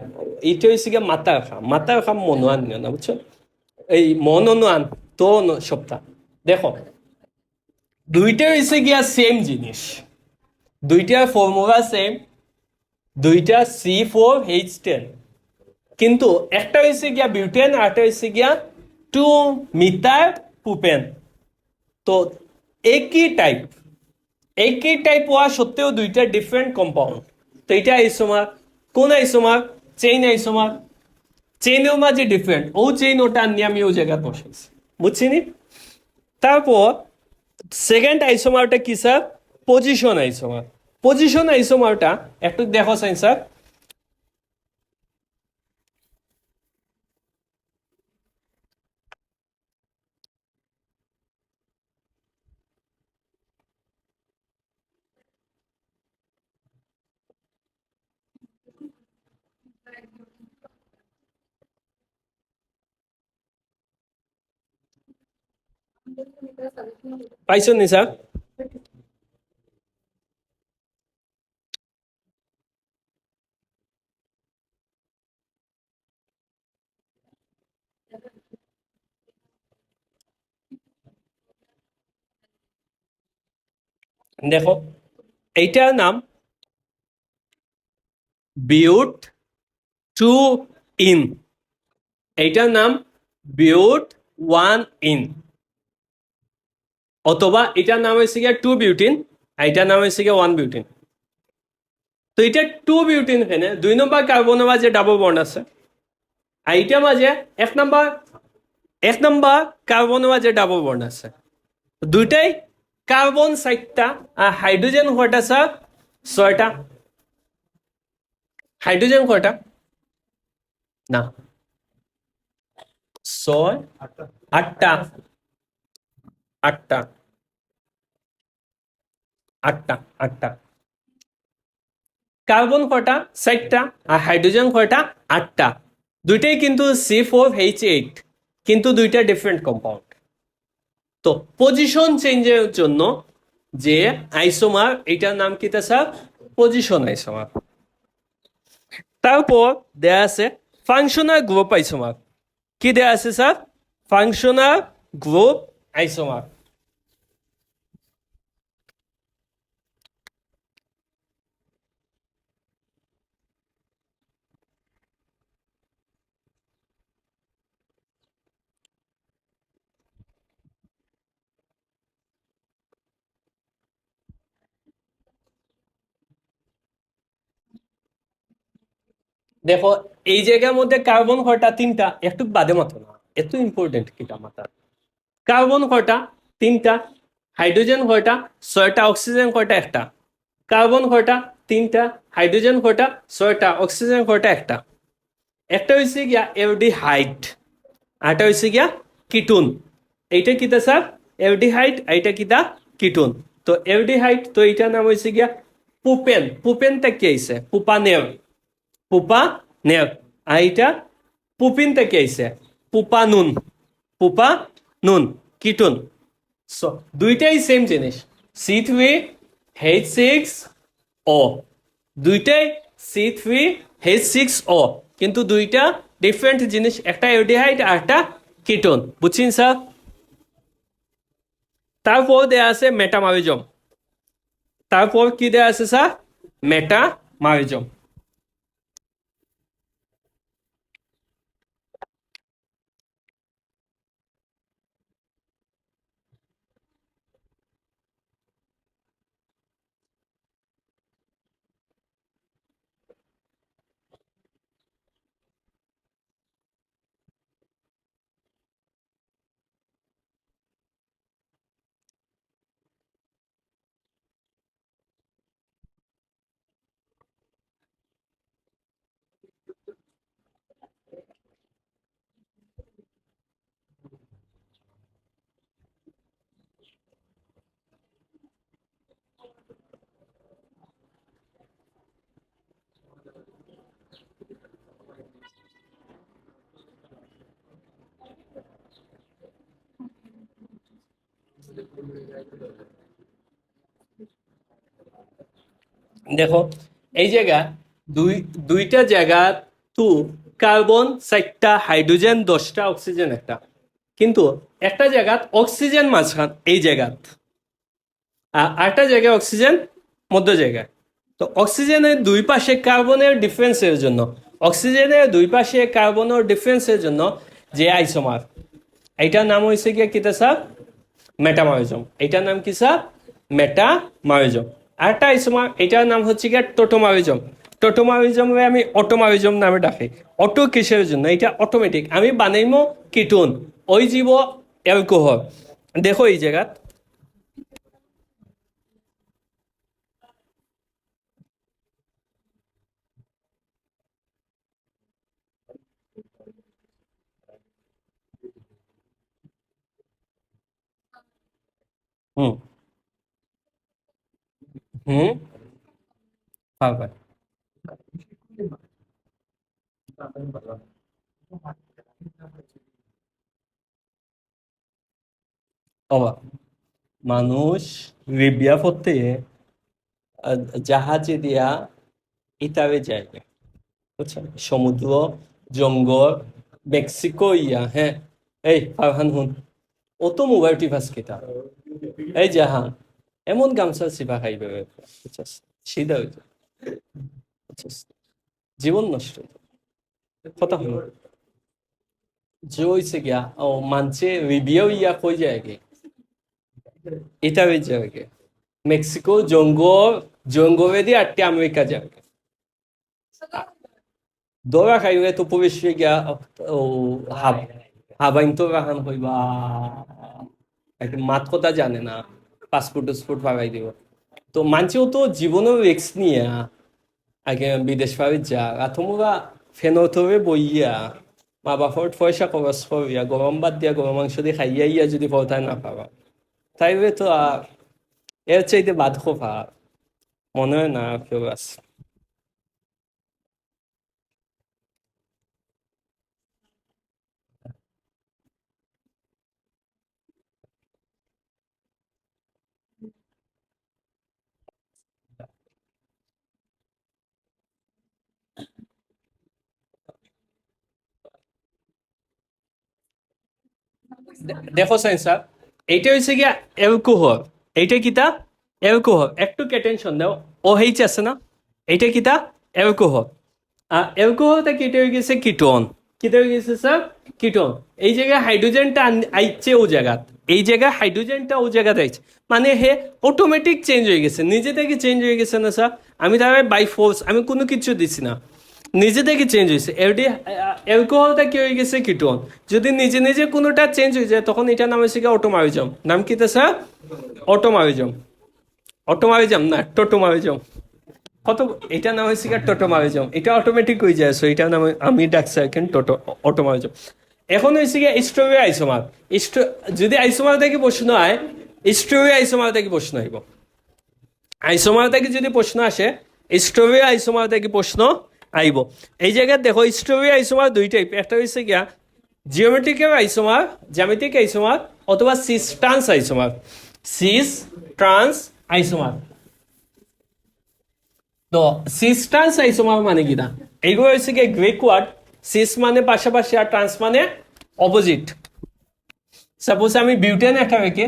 এইটা হয়েছে গিয়া মাথার খাম, মাথার খাম মনো আন না, বুঝছো? এই মন অনু আন তো সপ্তাহ। দেখো দুইটা হয়েছে গিয়া সেম জিনিস, দুইটার ফর্মুলা সেম, দুইটা C4H10, কিন্তু একটা হয়েছে গিয়া বিউটেন আর একটা হয়েছে গিয়া 2 মিথাইল প্রোপেন। তো একই টাইপ হওয়া সত্ত্বেও দুইটা ডিফারেন্ট কম্পাউন্ড। তো এটা আইসোমার। কোন আইসোমার? Chain isomer. চেইনের মাঝে ডিফারেন্ট, ও চেইন ওটা নিয়ে আমি ও জায়গায় বসাইছি। বুঝছিনি? তারপর সেকেন্ড আইসোমারটা কি স্যার? Position isomer. পজিশন আইসোমারটা একটু দেখো সাইন স্যার। পাইছো নি স্যার? দেখো এইটার নাম বিউট 2 ইন, এইটার নাম বিউট 1 ইন, অথবা এটার নাম হয়েছে গিয়া 2 বিউটিন, এইটার নাম হয়েছে গিয়া 1 বিউটিন। তো এটা 2 বিউটিন এখানে 2 নম্বর কার্বনের মাঝে ডাবল বন্ড আছে, আর এইটার মাঝে এক নম্বর কার্বনের মাঝে ডাবল বন্ড আছে। দুইটাই কার্বন 4টা আর হাইড্রোজেন কয়টা স্যার? 6টা। হাইড্রোজেন কয়টা? না, 6, 8টা। 8টা। 8টা। 8টা। কার্বন কয়টা? 4টা। আর হাইড্রোজেন কয়টা? 8টা। দুইটাই কিন্তু C4H8, কিন্তু দুইটা ডিফারেন্ট কম্পাউন্ড। তো পজিশন চেঞ্জের জন্য যে আইসোমার, এটার নাম কি স্যার? Position isomer. তারপর দেয়া আছে ফাংশনাল গ্রুপ আইসোমার। কি দেয়া আছে স্যার? Functional group isomer. দেখো এই জায়গার মধ্যে কার্বন কয়টা? 3টা। একটু বাদে মতো না, এত ইম্পর্টেন্ট কিটা মাথা। কার্বন কয়টা? 3টা। হাইড্রোজেন কয়টা? 6টা। অক্সিজেন কয়টা? একটা। কার্বন কয়টা? 3টা। হাইড্রোজেন কয়টা? 6টা। অক্সিজেন কয়টা? একটা। একটা হয়েছে গিয়া এলডিহাইড, আরটা হয়েছে গিয়া কিটুন। এইটা কিতা স্যার? এলডিহাইড, এইটা কিতা? কিটুন। তো এলডিহাইড, তো এইটার নাম হয়েছে গিয়া পুপেন। পুপেনটা কি আইছে? পুপানেল, পুপানেল। আর এইটা পুপিন থেকে আইছে পুপানুন, পুপানুন, কিটুন। সো দুইটাই সেম জিনিস, C3H6O, দুইটাই C3H6O, কিন্তু দুইটা ডিফারেন্ট জিনিস, একটা এলডিহাইড আর একটা কিটোন। বুঝছেন স্যার? তারপর দেয়া আছে মেটামারিজম। তারপর কি দেয়া আছে স্যার? মেটামারিজম। দেখো এই জায়গা দুইটা জায়গা, তো কার্বন 4টা, হাইড্রোজেন 10টা, অক্সিজেন একটা। কিন্তু একটা জায়গাত অক্সিজেন মাঝখান, এই জায়গাত, আর আরেকটা জায়গায় অক্সিজেন মধ্য জায়গায়। তো অক্সিজেনের দুই পাশে কার্বনের ডিফারেন্সের জন্য, অক্সিজেনের দুই পাশে কার্বনের ডিফারেন্সের জন্য যে আইসোমার, এইটার নাম হয়েছে গিয়ে কিতা স্যার? মেটামারিজম। এইটার নাম কি স্যার? মেটামারিজম। আরেকটা আইসোমার, এটার নাম হচ্ছে গিয়ে টোটোমারিজম। টোটোমারিজমে আমি অটোমারিজম নামে ডাকি। অটো কিসের জন্য? এটা অটোমেটিক, আমি বানাইমো কিটুন, ওই জীব অ্যালকোহল। দেখো এই জায়গাত, হুম হুম, পারবে। অবাক মানুষ লিবিয়া পড়তে জাহাজে দিয়া ইতাবে যায়, বুঝছেন? সমুদ্র, জঙ্গল, মেক্সিকো, ইয়া, হ্যাঁ। এই ফারহান হুন, ও তো মোবাইল টিভাস কেটা, এই জাহান এমন গামছা চিপা খাইবে, বুঝছস? সিধা হইতো, বুঝছস? জীবন নষ্ট হইতো। কথা হলো যে হইছে গিয়া, ও মানছে লিবিয়াও ইয়া কই যায় গে, ইতাবে যায় গে, মেক্সিকো জঙ্গল, জঙ্গলে দিয়ে আটটি আমেরিকা যায়। Dora kayo ito po siya হাবাইন তো রাখান হইবা, একটা মাত কথা জানে না, পাসপোর্ট টাসপোর্ট পাকাই দিব। তো মানছেও তো জীবনেও রিক্স নিয়ে আগে বিদেশ পাবি যা, আর তোমরা ফেনো থবে বইয়া মা বাপর পয়সা খরচ করিয়া গরম বাদ দিয়া গরম মাংস দিয়ে খাইয়া ইয়া যদি পৌঁছায় না পাবা, তাইলে তো আর এর চাইতে বাদ খোফা মনে হয় না কেউ আছে। দেখো স্যার, এইটা হচ্ছে গিয়া অ্যালকোহল। এইটা কিতা? অ্যালকোহল। একটু টেনশন দাও, ও এইচ আছে না, এইটা কিতা? অ্যালকোহল। আর অ্যালকোহলটা কেটে হয়ে গেছে কিটোন। কেটে হয়ে গেছে স্যার কিটোন। এই জায়গায় হাইড্রোজেনটা আইছে ও জায়গাত, এই জায়গায় হাইড্রোজেনটা ও জায়গাতে আইছে, মানে হে অটোমেটিক চেঞ্জ হয়ে গেছে, নিজে থেকে চেঞ্জ হয়ে গেছে না স্যার? আমি তাহলে বাই ফোর্স, আমি কোনো কিছু দিছি না, নিজে থেকে চেঞ্জ হয়েছে। অ্যালকোহলটা কি হয়ে গেছে? কিটোন। যদি নিজে নিজে কোনোটা চেঞ্জ হয়ে যায়, তখন এটার নাম হচ্ছে কি? অটোমারিজম। নাম কি স্যার? অটোমারিজম। অটোমারিজম না টোটোমারিজম। কত, এটা নাম হয়েছে টোটোমারিজম, এটা অটোমেটিক হয়ে যায়, সো এটা নাম আমি ডাকছি এখন অটোমারিজম। এখন হয়েছে গিয়ে স্ট্রবেরি আইসোমার। যদি আইসোমার থেকে প্রশ্ন হয়, স্ট্রবেরি আইসোমার থেকে প্রশ্ন আইব। আইসোমার থেকে যদি প্রশ্ন আসে, স্ট্রবেরি আইসোমার থেকে প্রশ্ন আইব। এই জায়গায় দেখো স্ট্রবেরি আইসোমার দুই টাইপ, একটা হয়েছে গিয়া জিওমেট্রিক্যাল আইসোমার, জ্যামিতিক আইসোমার, অথবা cis trans isomer. Cis trans isomer. তো সিস ট্রান্স আইসোমার মানে কি না, এইগুলো হচ্ছে কি গ্রিক ওয়ার্ড। সিস মানে পাশাপাশি আর ট্রান্স মানে অপোজিট। সাপোজ আমি বিউটেন একটা রেখে,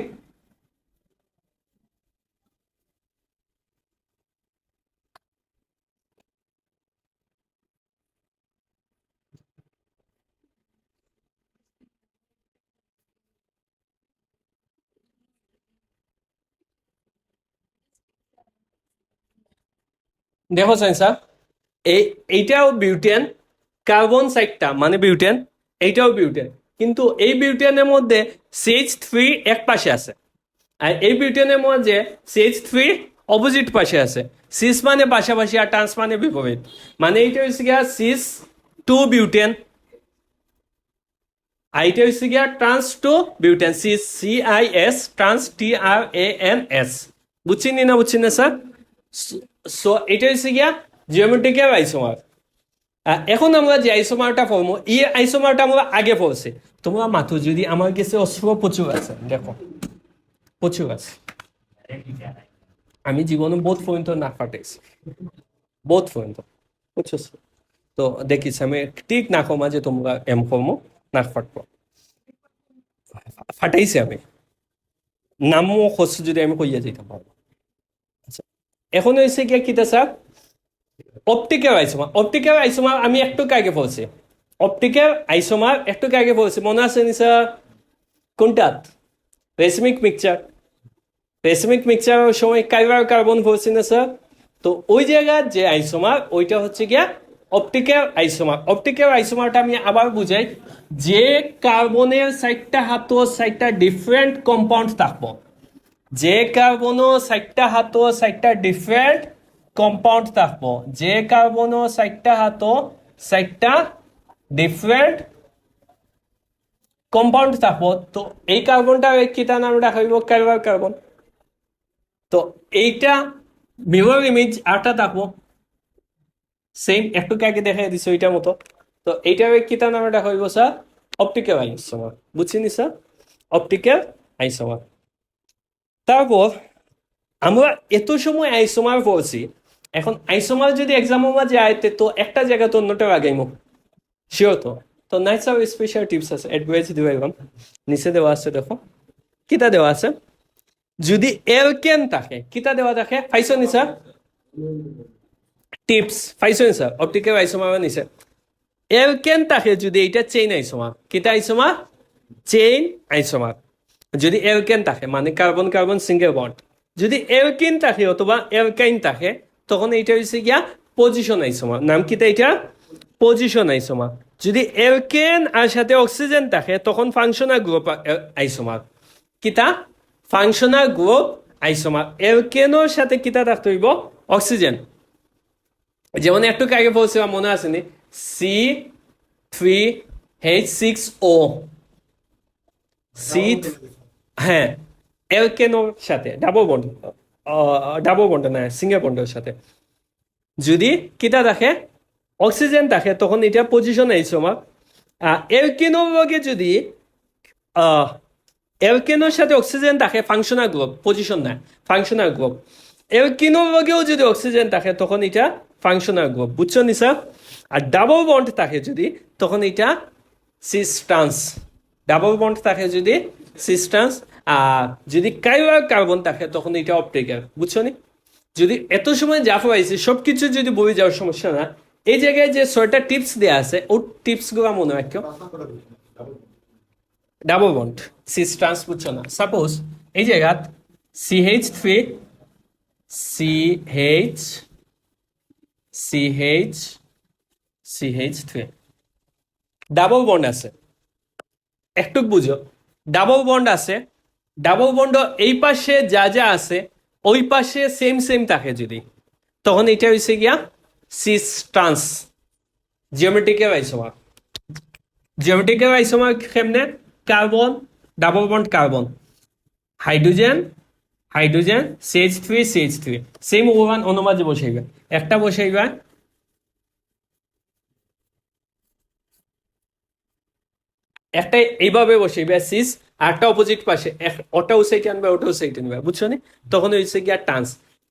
দেখো স্যার, এইটাও বিউটেন, কার্বন সাইডটা মানে বিউটেন, এইটাও বিউটেন, কিন্তু এই বিউটেনের মধ্যে CH3 এক পাশে আছে, আর এই বিউটেনের মধ্যে CH3 অপোজিট পাশে আছে। সিস মানে পাশাপাশি আর ট্রান্স মানে বিপরীত। মানে এইটা হচ্ছে গিয়া সিস টু বিউটেন, আর এইটা হচ্ছে গিয়া trans two butane, CIS trans TRANS। বুঝছেন না বুঝছেন না স্যার? সো এটা হচ্ছে গিয়া জিওমেট্রিক্যাল আইসোমার। এখন আমরা যে আইসোমারটা পড়বো, এই আইসোমারটা আমরা আগে পড়ছি। তোমরা মাথো যদি আমার কাছে অস্ত্র প্রচুর আছে, দেখো প্রচুর আছে, আমি জীবনে বোধ পর্যন্ত না ফাটাইছি, বোধ পর্যন্ত, বুঝছো? তো দেখিস আমি ঠিক না কমা যে তোমরা এম কর্ম না ফাটবো, ফাটাইছি আমি, নামও খোঁজ যদি আমি কইয়া যেতে পারবো। আচ্ছা, এখন হয়েছে কি কিতা sir, optical isomer. Optical isomer আমি একটু আগে বলছি, অপটিক্যাল আইসোমার একটু আগে বলছি, মনে আছে নি স্যার? কোনটাত? রেসমিক মিক্সচার। রেসমিক মিক্সচারের সময় কাইবার কার্বন বলছি না স্যার? তো ওই জায়গার যে আইসোমার ওইটা হচ্ছে গিয়া অপটিক্যাল আইসোমার। অপটিক্যাল আইসোমারটা আমি আবার বুঝাই, যে কার্বনের সাইডটা হাতো সাইডটা ডিফারেন্ট কম্পাউন্ড থাকবো, যে কার্বনো সাইডটা হাতো সাইডটা ডিফারেন্ট কম্পাউন্ড থাকবো, যে কার্বনো সাইডটা হাতো সাইডটা ডিফারেন্ট কম্পাউন্ড থাকবো, তো এই কার্বনটা কিতা নাম রাখা হইব? কাইবার কার্বন। তো এইটা মিরর ইমেজ আরটা থাকবো সেম, একটু আগে দেখা দিছে ওইটার মতো। তো এইটা কিতা নাম রাখা হইব স্যার? Optical isomer. বুঝছিনি স্যার? Optical isomer. তারপর আমরা এত সময় আইসোমার পড়ছি, এখন আইসোমার যদি এক্সামের মাঝে আইতে তো একটা জায়গা তো অন্যটা আগাইমো, শিওর তো। তো নাইটস অফ স্পেশাল টিপস আছে, অ্যাডভাইস দিবাইলাম, নিচে দেওয়া আছে দেখো, কিতা দেওয়া আছে। যদি এলকেন থাকে, কিতা দেওয়া থাকে পাইছো নি স্যার? টিপস পাইছো নি স্যার? অপটিক্যাল আইসোমার নিচে এলকেন থাকে, যদি এইটা চেইন আইসোমার, কিতা আইসোমার? Chain isomer. যদি এলকেন থাকে মানে কার্বন কার্বন সিঙ্গেল বন্ড, যদি এলকিন থাকে অথবা এলকাইন থাকে তখন এইটা হচ্ছে গিয়া পজিশন আইসোমার। নাম কিতা এটা? Position isomer. যদি এলকেন আর সাথে অক্সিজেন থাকে তখন ফাংশনাল গ্রুপ আইসোমার। কিতা? Functional group isomer. এলকেনের সাথে কিতা থাকতে হইব? অক্সিজেন। যেমন একটু আগে বলছিলাম, মনে আছে নি? C3H6O, সি, হ্যাঁ, এলকেনোর সাথে ডাবল বন্ড না, সিঙ্গেল বন্ডের সাথে যদি কিতা থাকে? অক্সিজেন থাকে, তখন এটা পজিশন আইসোমার। এলকেনোর লগে যদি এলকেনোর সাথে অক্সিজেন থাকে ফাংশনাল গ্রুপ, পজিশন না, ফাংশনাল গ্রুপ। এলকেনোর লগেও যদি অক্সিজেন থাকে তখন এটা ফাংশনাল গ্রুপ। বুঝছো নি স্যার? আর ডাবল বন্ড থাকে যদি তখন এটা সিস ট্রান্স। ডাবল বন্ড থাকে যদি সিস ট্রান্স, আর যদি কাইবার কার্বন থাকে তখন এটা অপটিক্যাল। বুঝছো নি? যদি এত সময় যা পাইছি সবকিছু যদি বই যাওয়ার সমস্যা না, এই জায়গায় যে 6টা টিপস দেওয়া আছে ও টিপস গুলো মনে রাখো। ডাবল বন্ড সিস ট্রান্স, বুঝছো না? সাপোজ এই জায়গাত CH3 CH CH CH3 double bond আছে, একটু বুঝো, ডাবল বন্ড আছে। ডাবল বন্ড এই পাশে যা যা আছে ওই পাশে সেম সেম থাকে যদি, তখন এটা হয়েছে গিয়া cis trans geometrical isomer. Geometrical isomer কেমনে? Carbon double bond carbon, hydrogen hydrogen CH3 same ওভান অনুমাঝে বসাইবে, একটা বসাইবা একটা এইভাবে বসাইবে সিস, আর একটা অপোজিট পাশে ওটাও সাইড আনবে ওটাও সাইড আনবে, বুঝছো নি? তখন হয়েছে গিয়া ট্রান্স।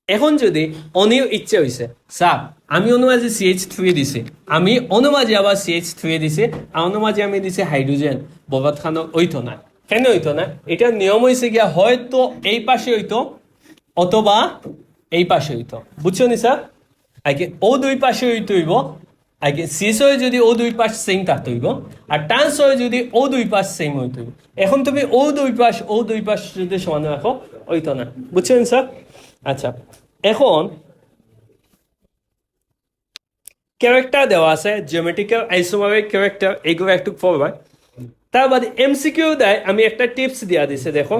এখন যদি অনিও ইচ্ছে হয়েছে স্যার আমি অনুমাঝে CH3 দিছি, আমি অনুমাঝে আবার CH3 দিছি, আর অনুমাঝে আমি দিছি হাইড্রোজেন, ববাদ খানো হইতো না। কেন হইতো না? এটা নিয়ম হয়েছে গিয়া হয়তো এই পাশে হইতো অথবা এই পাশে হইতো, বুঝছো নি স্যার? আগে ও দুই পাশে হইতে হইব, আগে সিস হয়ে যদি ও দুই পাশ সেম থাকতে হইব, আর ট্রান্স হয়ে যদি ও দুই পাশ সেম হইতে হইব। এখন তুমি ও দুই পাশ যদি সমান রাখো হইতো না, বুঝছেন স্যার? আচ্ছা, এখন ক্যারেক্টার দেওয়া আছে, জিওমেট্রিক্যাল আইসোমারের ক্যারেক্টার, এইগুলো একটু পড়বা। তার বাদে MCQ দেয়, আমি একটা টিপস দিয়া দিছে, দেখো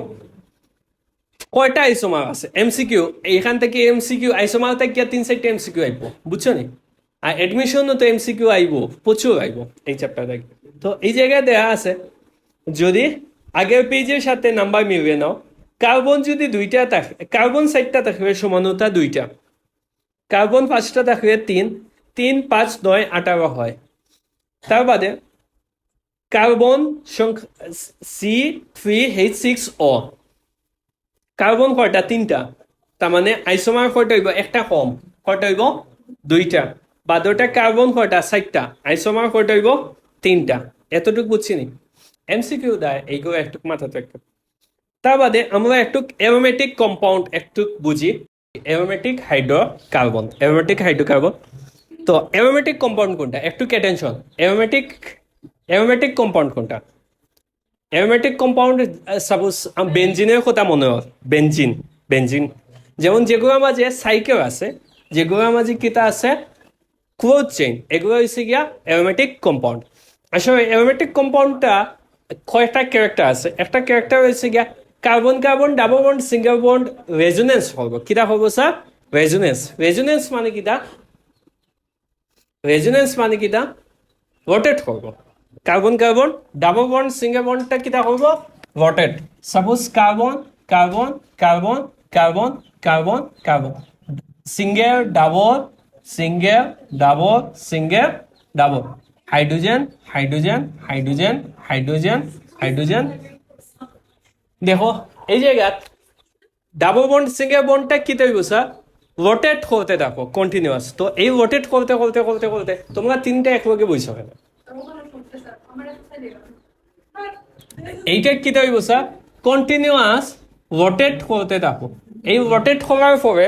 কয়টা আইসোমার আছে MCQ, এখান থেকে MCQ আইসোমার থেকে 3-4টা MCQ আইব, বুঝছো নি? আর এডমিশনও তো MCQ আইব, প্রচুর আইব এই চ্যাপ্টার থেকে। তো এই জায়গায় দেওয়া আছে যদি আগের পেজের সাথে নাম্বার মিলিয়ে নাও, কার্বন যদি দুইটা থাকে, কার্বন 4টা থাকবে সমানতা 2টা, কার্বন 5টা থাকবে 3, 3 5 9 18 হয়। তার বাদে কার্বন সংখ্যা C3H6O, কার্বন কয়টা? 3টা, তার মানে আইসোমার কয়টা হইব? একটা কম, কয়টা হইব? 2টা। বাদরটা কার্বন কয়টা? 4টা, আইসোমার কয়টা হইব? 3টা। এতটুকু বুঝছি নি? MCQ দেয়, এইগুলো একটু মাথাতে রাখতে। তার বাদে আমরা একটু অ্যারোমেটিক কম্পাউন্ড একটু বুঝি, অ্যারোমেটিক হাইড্রোকার্বন, অ্যারোমেটিক হাইড্রোকার্বন। তো অ্যারোমেটিক কম্পাউন্ড কোনটা? একটু অ্যাটেনশন, অ্যারোমেটিক কম্পাউন্ড কোনটা? অ্যারোমেটিক কম্পাউন্ড সাপোজ বেনজিনের কথা মনে হয়, বেনজিন যেমন যেগুলোর মাঝে সাইকেল আছে, যেগুলোর মাঝে কিতা আছে ক্লোজ চেইন, এগুলো হচ্ছে গিয়া অ্যারোমেটিক কম্পাউন্ড। আসলে অ্যারোমেটিক কম্পাউন্ডটা কয়েকটা ক্যারেক্টার আছে, একটা ক্যারেক্টার হচ্ছে গিয়া carbon carbon double bond single bond resonance হবো, কিতা হবো স্যার? রেজোনেন্স মানে কিতা? রেজোনেন্স মানে কিতা? রোটেট করবো। Carbon carbon double bond single বন্ডটা কিতা করবো? Rotate. Suppose carbon carbon carbon carbon carbon carbon, single double single double single double, hydrogen hydrogen hydrogen hydrogen hydrogen. দেখো এই জায়গাত ডাবল বন্ড সিঙ্গেল বন্ডটা কি তৈব স্যার? রোটেট করতে থাকো কন্টিনিউয়াস। তো এই রোটেট করতে করতে করতে করতে তোমরা 3টা একলগে বইছো কেন? এইটা কি তৈব স্যার? কন্টিনিউয়াস রোটেট করতে থাকো। এই রোটেট করার পরে,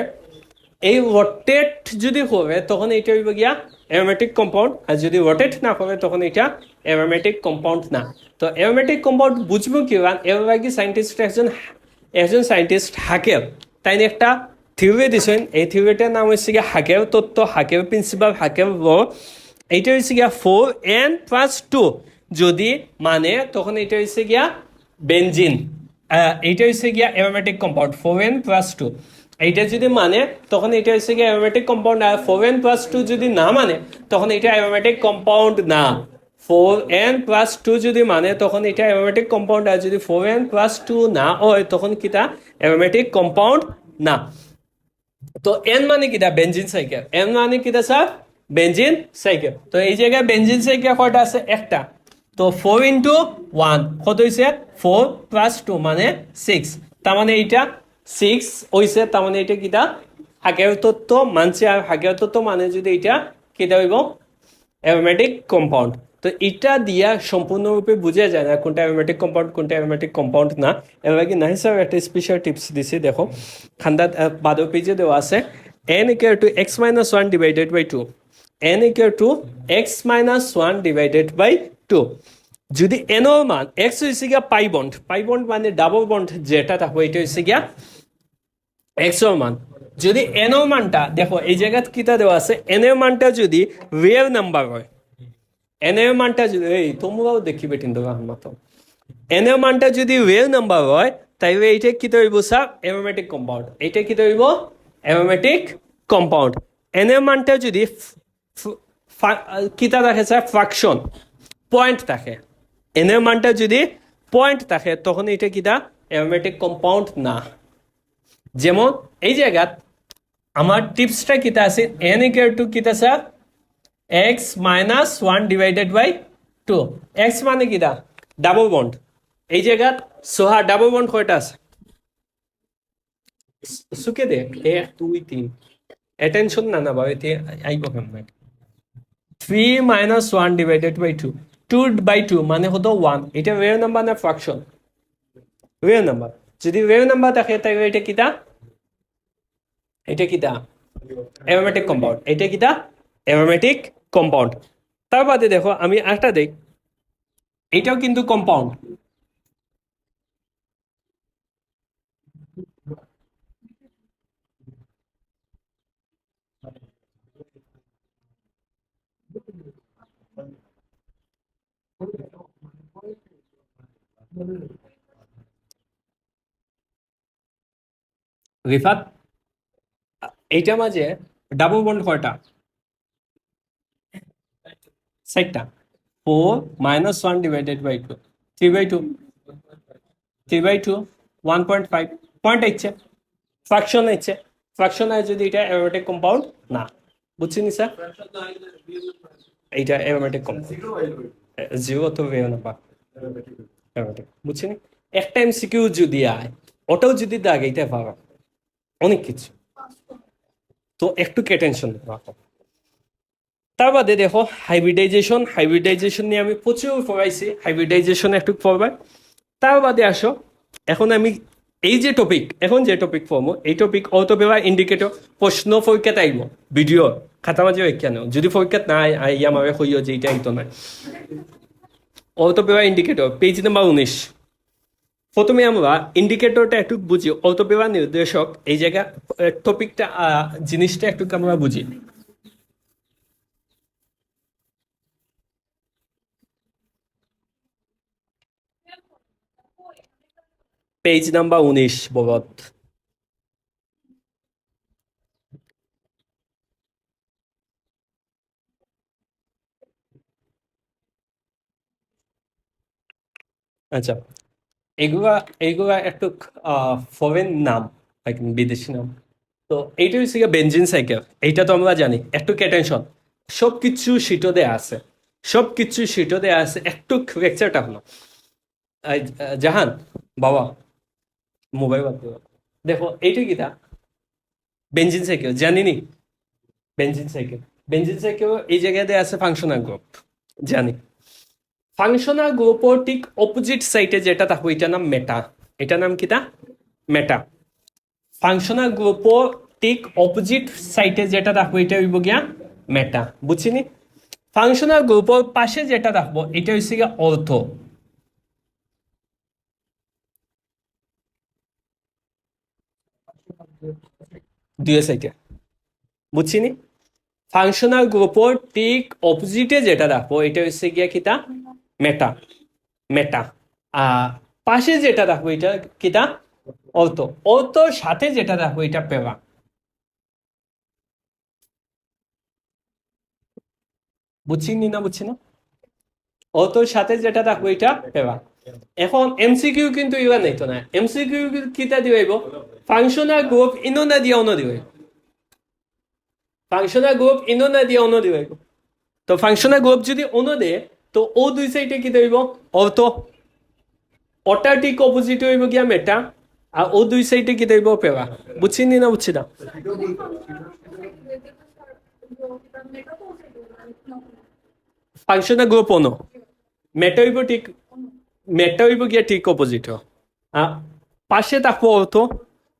এই রোটেট যদি হবে তখন এইটা হইব গিয়া অ্যারোমেটিক কম্পাউন্ড, আর যদি রোটেট না করে তখন এটা অ্যারোমেটিক কম্পাউন্ড না। তো অ্যারোমেটিক কম্পাউন্ড বুঝবো কি? এর আগে সাইন্টিস্ট একজন সাইন্টিস্ট হাকেল, তাই একটা থিওরি দিছেন, এই থিওরিটার নাম হচ্ছে গিয়া হাকেল তত্ত্ব, হাকেল প্রিন্সিপাল, হাকেল ল। এইটা হচ্ছে গিয়া 4n+2 যদি মানে তখন এটা হচ্ছে গিয়া বেনজিন, এইটা হচ্ছে গিয়া অ্যারোমেটিক কম্পাউন্ড 4n+2। এইটা যদি মানে তখন এটা হচ্ছে গিয়া অ্যারোমেটিক কম্পাউন্ড, আর 4n+2 যদি না মানে তখন এটা অ্যারোমেটিক কম্পাউন্ড না। 4n+2 যদি মানে তখন এটা অ্যারোমেটিক কম্পাউন্ড, আর যদি 4n+2 না হয় তখন কিটা অ্যারোমেটিক কম্পাউন্ড না। তো এন মানে কিটা? Benzene cycle. এন মানে কিটা স্যার? Benzene cycle. তো এই জায়গায় বেনজিন সাইকেল কয়টা আছে? একটা। তো 4 × 1 কত হয়েছে? 4+2 মানে 6, তার মানে এইটা 6 হয়েছে, তার মানে এটা কিটা হাকের তত্ত্ব মানছে, আর হাকের তত্ত্ব মানে যদি এটা কিটা হইব অ্যারোমেটিক কম্পাউন্ড। তো এটা দিয়া সম্পূর্ণরূপে বোঝা যায় না কোনটা অ্যারোমেটিক কম্পাউন্ড কোনটা অ্যারোমেটিক কম্পাউন্ড না। এর আগে নাহি স্যার একটা স্পেশাল টিপস দিছি, দেখো খান্দাত বাদর পেজে দেওয়া আছে n = x-1 divided by 2, n = x-1 divided by 2। যদি n এর মান x হয়েছে গিয়া পাই বন্ড মানে ডাবল বন্ড যেটা থাকবে এটা হয়েছে গিয়া x এর মান। যদি n এর মানটা দেখো এই জায়গায় কিটা দেওয়া আছে, n এর মানটা যদি রিয়েল নাম্বার হয়, n এর মানটা যদি এই তোমরাও দেখিবে কিন্তু মতো, n এর মানটা যদি রিয়েল নাম্বার হয় তাইলে এইটা কি তৈব স্যার? Aromatic compound. এইটা কি তৈব? Aromatic compound. এন এর মানটা যদি কিতা থাকে স্যার ফ্রাকশন পয়েন্ট থাকে, এন এর মানটা যদি পয়েন্ট থাকে তখন এটা কিতা অ্যারোমেটিক কম্পাউন্ড না। যেমন এই জায়গাত আমার টিপসটা কিতা আছে, এন ইকুয়াল টু কিতা sir x minus 1 divided by 2। X মানে কিতা ডাবল বন্ড, এই জায়গাত সোহা ডাবল বন্ড কয়টা আছে সুকে দেখ 1 2 3 অ্যাটেনশন না বাবা এতে আইব কেমন 3 মাইনাস 1 ডিভাইডেড বাই 2, 2 বাই 2 মানে হতো 1। এটা রিয়েল নাম্বার না ফ্রাকশন? Real number. যদি রিয়েল নাম্বার থাকে তাহলে এটা কিতা, এটা কিতা অ্যারোমেটিক কম্পাউন্ড, এটা কিতা অ্যারোমেটিক কম্পাউন্ড। তার বাদে দেখো আমি আরেকটা দেখ, এটাও কিন্তু কম্পাউন্ড। রিফাত এইটা মাঝে ডাবল বন্ড কয়টা? 4টা। 4 minus 1 divided by 2, 3 by 2, 3 by 2 1.5 point ইচ্ছে ফ্রাকশন ইচ্ছে, ফ্রাকশন হয় যদি এটা অ্যারোমেটিক কম্পাউন্ড না। বুঝছিনি স্যার? এইটা অ্যারোমেটিক কম্পাউন্ড, জিরো তো বেরো না পা অ্যারোমেটিক। বুঝছিনি? একটা এমসিকিউ যদি আয় ওটাও যদি দাগাইতে পারো অনেক কিছু, তো একটু টেনশন রাখো। তার বাদে দেখো হাইব্রিডাইজেশন, হাইব্রিডাইজেশন নিয়ে আমি প্রচুর পড়াইছি, হাইব্রিডাইজেশন একটু পড়বে। তার বাদে আসো এখন আমি এই যে টপিক, এখন যে টপিক পড়বো এই টপিক অটো পেপার ইন্ডিকেটর প্রশ্ন পরীক্ষাতে আইব ভিডিও খাতা মাঝে কেন, যদি পরীক্ষাত নাই আই আমার হইও যে এটা আইতো না। Auto paper indicator page number 19। প্রথমে আমরা ইন্ডিকেটরটা একটু বুঝি, অটো পেপার নির্দেশক এই জায়গা টপিকটা জিনিসটা একটু আমরা বুঝি। Page number 19 Bogot. আচ্ছা এগুলা এগুলা একটু ফরেন নাম, বিদেশি নাম। তো এইটা হচ্ছে বেঞ্জিন সাইকেল, এইটা তো আমরা জানি। একটু টেনশন, সব কিছু শিটো দেয়া আছে, সব কিছু শিটো দেয়া আছে, একটু লেকচারটা হলো। জাহান বাবা মোবাইল দেখো এইটা কিটা বেঞ্জিন সাইকেল জানিনি? বেঞ্জিন সাইকেল, বেঞ্জিন সাইকেল এই জায়গাতে আছে ফাংশনাল গ্রুপ জানি। ফাংশনাল গ্রুপর ঠিক অপোজিট সাইডে যেটা থাকবো এটার নাম মেটা, এটার নাম কিটা মেটা। ফাংশনাল গ্রুপর ঠিক অপোজিট সাইডে যেটা থাকবো এটা হইব গিয়া মেটা। বুঝছিনি? ফাংশনাল গ্রুপর পাশে যেটা থাকবো এটা হচ্ছে গিয়া অর্থ। দুই সাইডে বুঝছিনি? ফাংশনাল গ্রুপর ঠিক অপোজিটে যেটা রাখবো এটা হচ্ছে গিয়া কিতা মেটা, মেটা। আর পাশে যেটা রাখবো এটা কিতা অর্থ, অর্থর সাথে যেটা রাখবো এটা পেবা। বুঝছিনি না বুঝছি না? অর্থর সাথে যেটা রাখবো এটা পেবা। এখন এমসিকিউ কিন্তু ইবা নাই তো না, এমসিকিউ কিতা দিবাইব ফাংশনাল গ্রুপ ইনো না দিয়া অন্য দিবাইব, ফাংশনাল গ্রুপ ইনো না দিয়া অন্য দিবাইব। তো ফাংশনাল গ্রুপ যদি অন্য দেয় তো ও দুই সাইডে কি দেব অর্থ, ওটা ঠিক অপোজিট হইব গিয়া মেটা, আর ও দুই সাইডে কি দেব পেবা। বুঝছিনি না বুঝছি না? ফাংশনাল গ্রুপ অন্য মেটা হইব ঠিক, মেটা হইব গিয়া ঠিক অপোজিট। পাশে থাকবো অর্থ,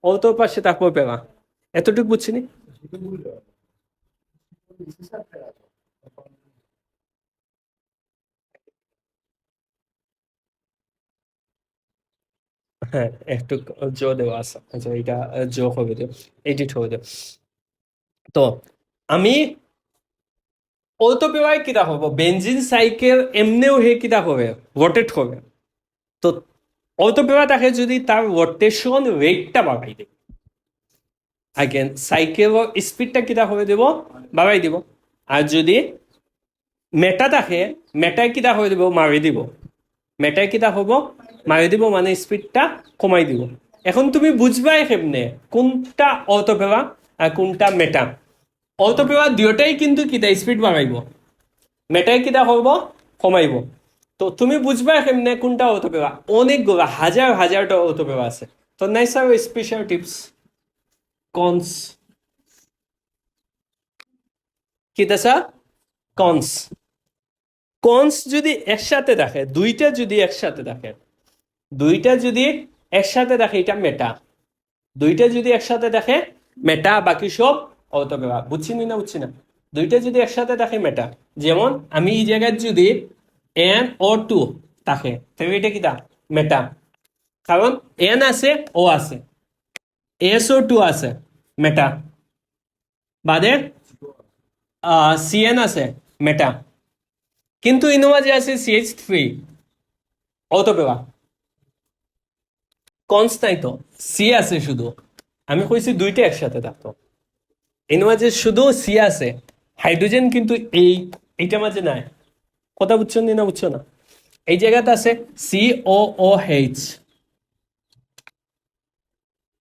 অর্থ পাশে থাকবো পেবা। এতটুকু বুঝছিনি? হ্যাঁ একটু জো দেওয়া আছে, আচ্ছা এটা জো হবে দেব, এডিট হবে দেব। তো আমি অটো পেপার কিতা হবো বেঞ্জিন সাইকেল এমনিও হে কিতা হবে রোটেট হবে। তো অটো পেপার থাকে যদি তার রোটেশন রেটটা বাড়াই দেয়, আগেন সাইকেলের স্পিডটা কিতা হবে দেব বাড়াই দিব আর যদি মেটা থাকে মেটায় কিতা হয়ে দিব মারি দিব মেটায় কিতা হব মারি দিব মানে স্পিডটা কমাই দিব এখন তুমি বুঝবাই কেমনে কোনটা অটোপেরা আর কোনটা মেটা অটোপেরা দুয়োটাই কিন্তু কিতা স্পিড বাড়াইব মেটায় কিতা করব কমাইব তো তুমি বুঝবা কেমনে কোনটা অটোপেরা অনেকগুলা হাজার হাজারটা অটোপেরা আছে তো নাই স্যার স্পেশাল টিপস কনস কিতা স্যার কনস কনস যদি একসাথে থাকে দুইটা যদি একসাথে থাকে দুইটা যদি একসাথে দেখে এটা মেটা দুইটা যদি একসাথে দেখে মেটা বাকি সব অটোপেরা বুঝছি না বুঝছি না দুইটা যদি একসাথে দেখে মেটা যেমন আমি এই জায়গায় যদি এন ও টু থাকে তাহলে এটা কিটা মেটা কারণ এন আছে ও আছে এস ও টু আছে মেটা বাদে সিএন আছে মেটা কিন্তু ইনোভা যে আছে সিএইচ থ্রি অটোপেরা কনস নাই তো সি আছে শুধু আমি কইছি দুইটা একসাথে থাকতো এনোভা যে শুধু সি আছে হাইড্রোজেন কিন্তু এইটা মাঝে নাই কথা বুঝছো না বুঝছো না এই জায়গাতে আছে সি ও ও এইচ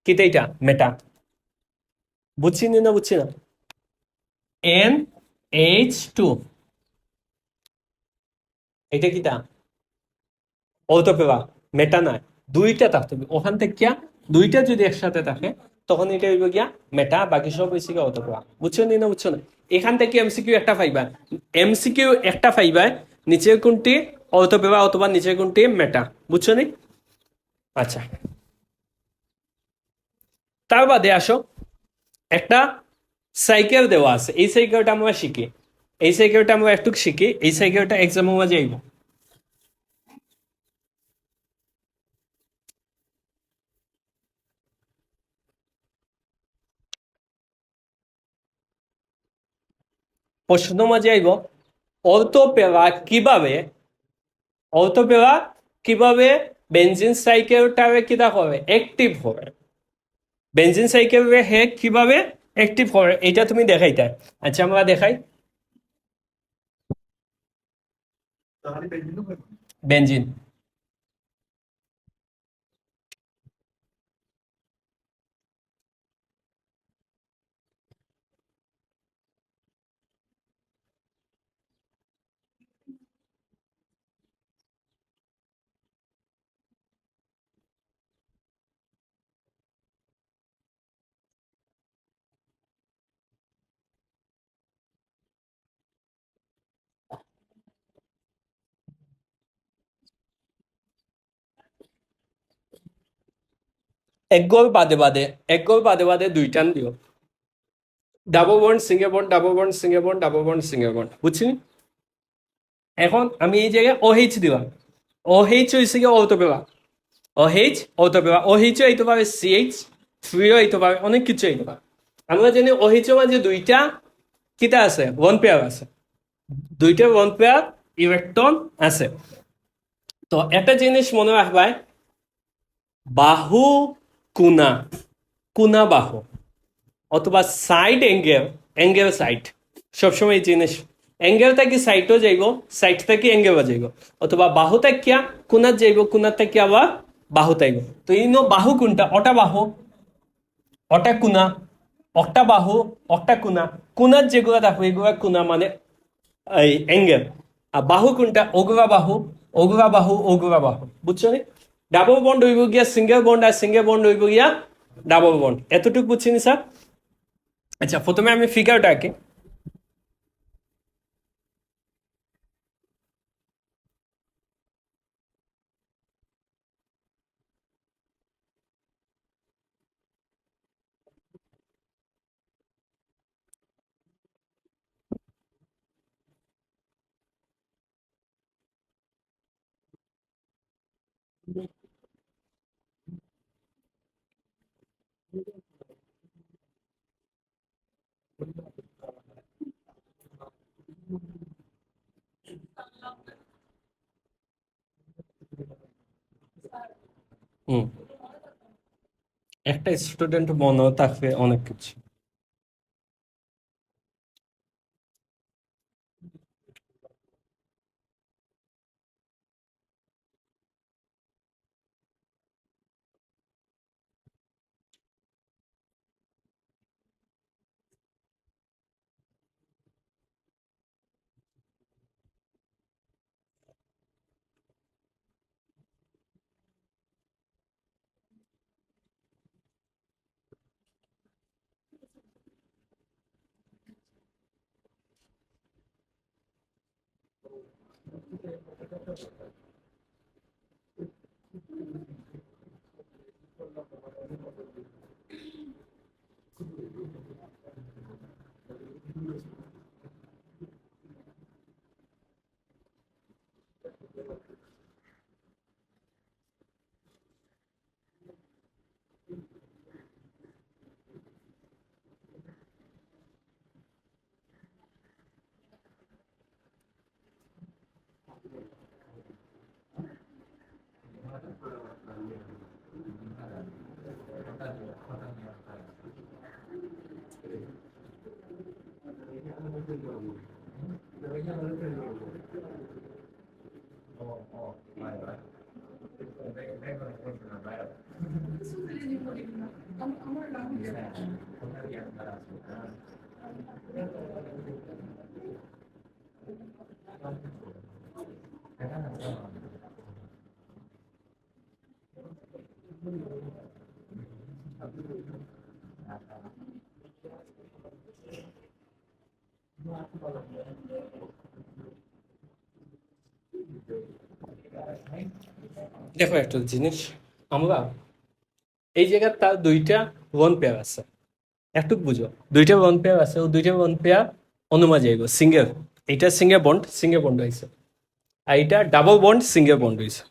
কিতা এটা মেটা বুঝছি না বুঝছি না এন এইচ টু এটা কিতা অটোপেরা মেটা নাই দুইটা থাকতে হবে ওখান থেকে কিয়া দুইটা যদি একসাথে থাকে তখন এটা হইব গিয়া মেটা বাকি সব হয়েছে গিয়া অটোপেরা বুঝছো না বুঝছো না এখান থেকে এমসিকিউ একটা পাইবা এমসিকিউ একটা পাইবা নিচের কোনটি অটোপেরা অথবা নিচের কোনটি মেটা বুঝছো নি আচ্ছা তার বাদে আসো একটা সাইকেল দেওয়া আছে এই সাইকেলটা আমরা শিখি এই সাইকেলটা আমরা একটু শিখি এই সাইকেলটা এক্সামের মাঝে আইব প্রশ্ন মাঝে আইব অটোপেরা কিভাবে অটোপেরা কিভাবে বেঞ্জিন সাইকেলটারে কিটা করে অ্যাক্টিভ হবে বেঞ্জিন সাইকেলে হে কিভাবে অ্যাক্টিভ করে এটা তুমি দেখাইতে আচ্ছা আমরা দেখাই বেঞ্জিন এক গোল বাদে বাদে এক গোল বাদে বাদে দুইটান দিও double bond single bond double bond single bond double bond single bond বুঝছি এখন আমি এই জায়গায় ওএইচ দিলাম ওএইচ হয়েছে গিয়ে অটোপেরা ওএইচ অটোপেরা ওএইচও এইতে পারে সিএইচ থ্রিও এইতে পারে অনেক কিছু এইতে পারে আমরা জানি ওএইচের মাঝে দুইটা কিতা আছে ওয়ান পেয়ার আছে দুইটা ওয়ান পেয়ার ইলেকট্রন আছে তো একটা জিনিস মনে রাখবাই বাহু কোনা কোনা বাহু অথবা সাইড অ্যাঙ্গেল অ্যাঙ্গেল সাইড সবসময় এই জিনিস অ্যাঙ্গেল থেকে সাইডও যাইব সাইড থেকে অ্যাঙ্গেলও যাইব অথবা বাহু থাকিয়া কোনার যাইব কোনার থেকে আবার বাহু তাইব তো ইনো বাহু কোনটা অটা বাহু অটা কোনা অটা বাহু অটা কোনা কোনার যেগুলো দেখো এগুলো কোনা মানে এই অ্যাঙ্গেল আর বাহু কোনটা ওগুলা বাহু ওগুলা বাহু ওগুলা বাহু বুঝছো নি ডাবল বন্ড হইব গিয়া সিঙ্গেল বন্ড আর সিঙ্গেল বন্ড হইব গিয়া ডাবল বন্ড এতটুকু বুঝছিনি স্যার আচ্ছা প্রথমে আমি ফিগারটা আঁকি হুম একটা স্টুডেন্ট মনেও থাকবে অনেক কিছু। দেখো একটা জিনিস, আমরা এই জায়গায় তার দুইটা ওয়ান পেয়ার আছে, একটু বুঝো, দুইটা ওয়ান পেয়ার আছে, ও দুইটা ওয়ান পেয়ার অনুমাজি আইব সিঙ্গেল। এইটা সিঙ্গেল বন্ড হয়েছে, আর এটা ডাবল বন্ড সিঙ্গেল বন্ড হয়েছে।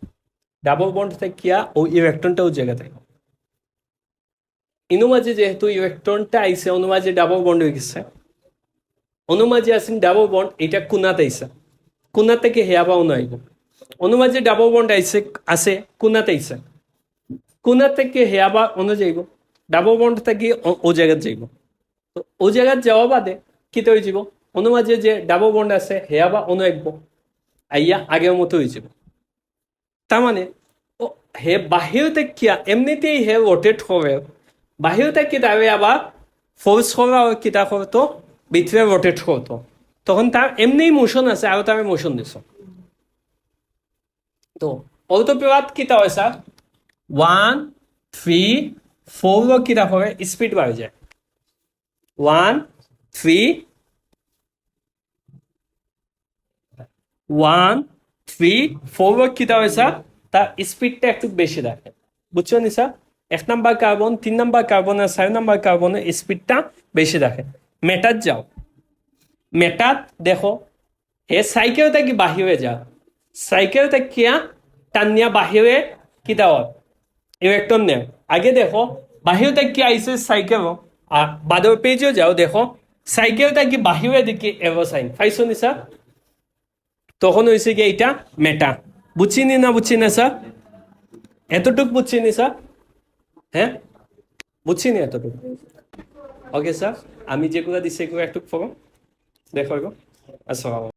ডাবল বন্ড থাকিয়া ও ইলেকট্রনটা ও জায়গা থাকে, ইনুমাঝে যেহেতু ইলেকট্রনটা আইসে অনুমাঝে ডাবল বন্ড হয়ে গেছে, অনুমাঝে আসেন ডাবল বন্ড, এটা কুনাতে আইসে, কুনা থেকে হেয়া বা অনু আইব। অনুমাঝে ডাবল বন্ড আইসে আছে কুনাতে আইসে, কুনা থেকে হেয়া বা অনু যাইব, ডাবল বন্ড থেকে ও জায়গাত যাইব। তো ও জায়গাত যাওয়া বাদে কি হয়ে যাব, অনুমাঝে যে ডাবল বন্ড আছে হেয়া বা অনু আইব, আইয়া আগের মতো হয়ে যাব। তার মানে ও হে বাহির থেকে এমনিতেই হে রোটেট হবে, বাহির থেকে তাহলে আবার ফোর্স করা কিতা করতো, ভিতরে রোটেট করতো, তখন তার এমনি মোশন আছে আর তার মোশন দিছ। তো অল্টোপিরাত কিতা হয় স্যার, 1 3 4 কিতা হবে, স্পিড বাড়ে যায়। 1 3 1 3 4 কিতা হয় স্যার, তার স্পিডটা একটু বেশি রাখে, বুঝছো নি sir? 1 number carbon, 3 number carbon আর 4 নাম্বার কার্বনের স্পিডটা বেশি রাখে। মেটার যাও, মেটাত দেখো হে সাইকেল থেকে বাহিরে যা, সাইকেল থেকে টানিয়া বাহিরে কি দেওয়া ইলেকট্রন নেয়। আগে দেখো বাহির থেকে আইসে সাইকেল, আর বাদর পেজেও যাও দেখো সাইকেল থেকে বাহিরে দিকে এরো সাইন পাইছো নি স্যার? তখন হয়েছে কি এটা মেটা। বুঝছিনি না বুঝছি না স্যার? এতটুক বুঝছি নি স্যার? হ্যাঁ বুঝছিনি এতটুকু। ওকে স্যার, আমি যেগুলো দিচ্ছি এগুলো একটু পড়ো, দেখো। আসসালাম।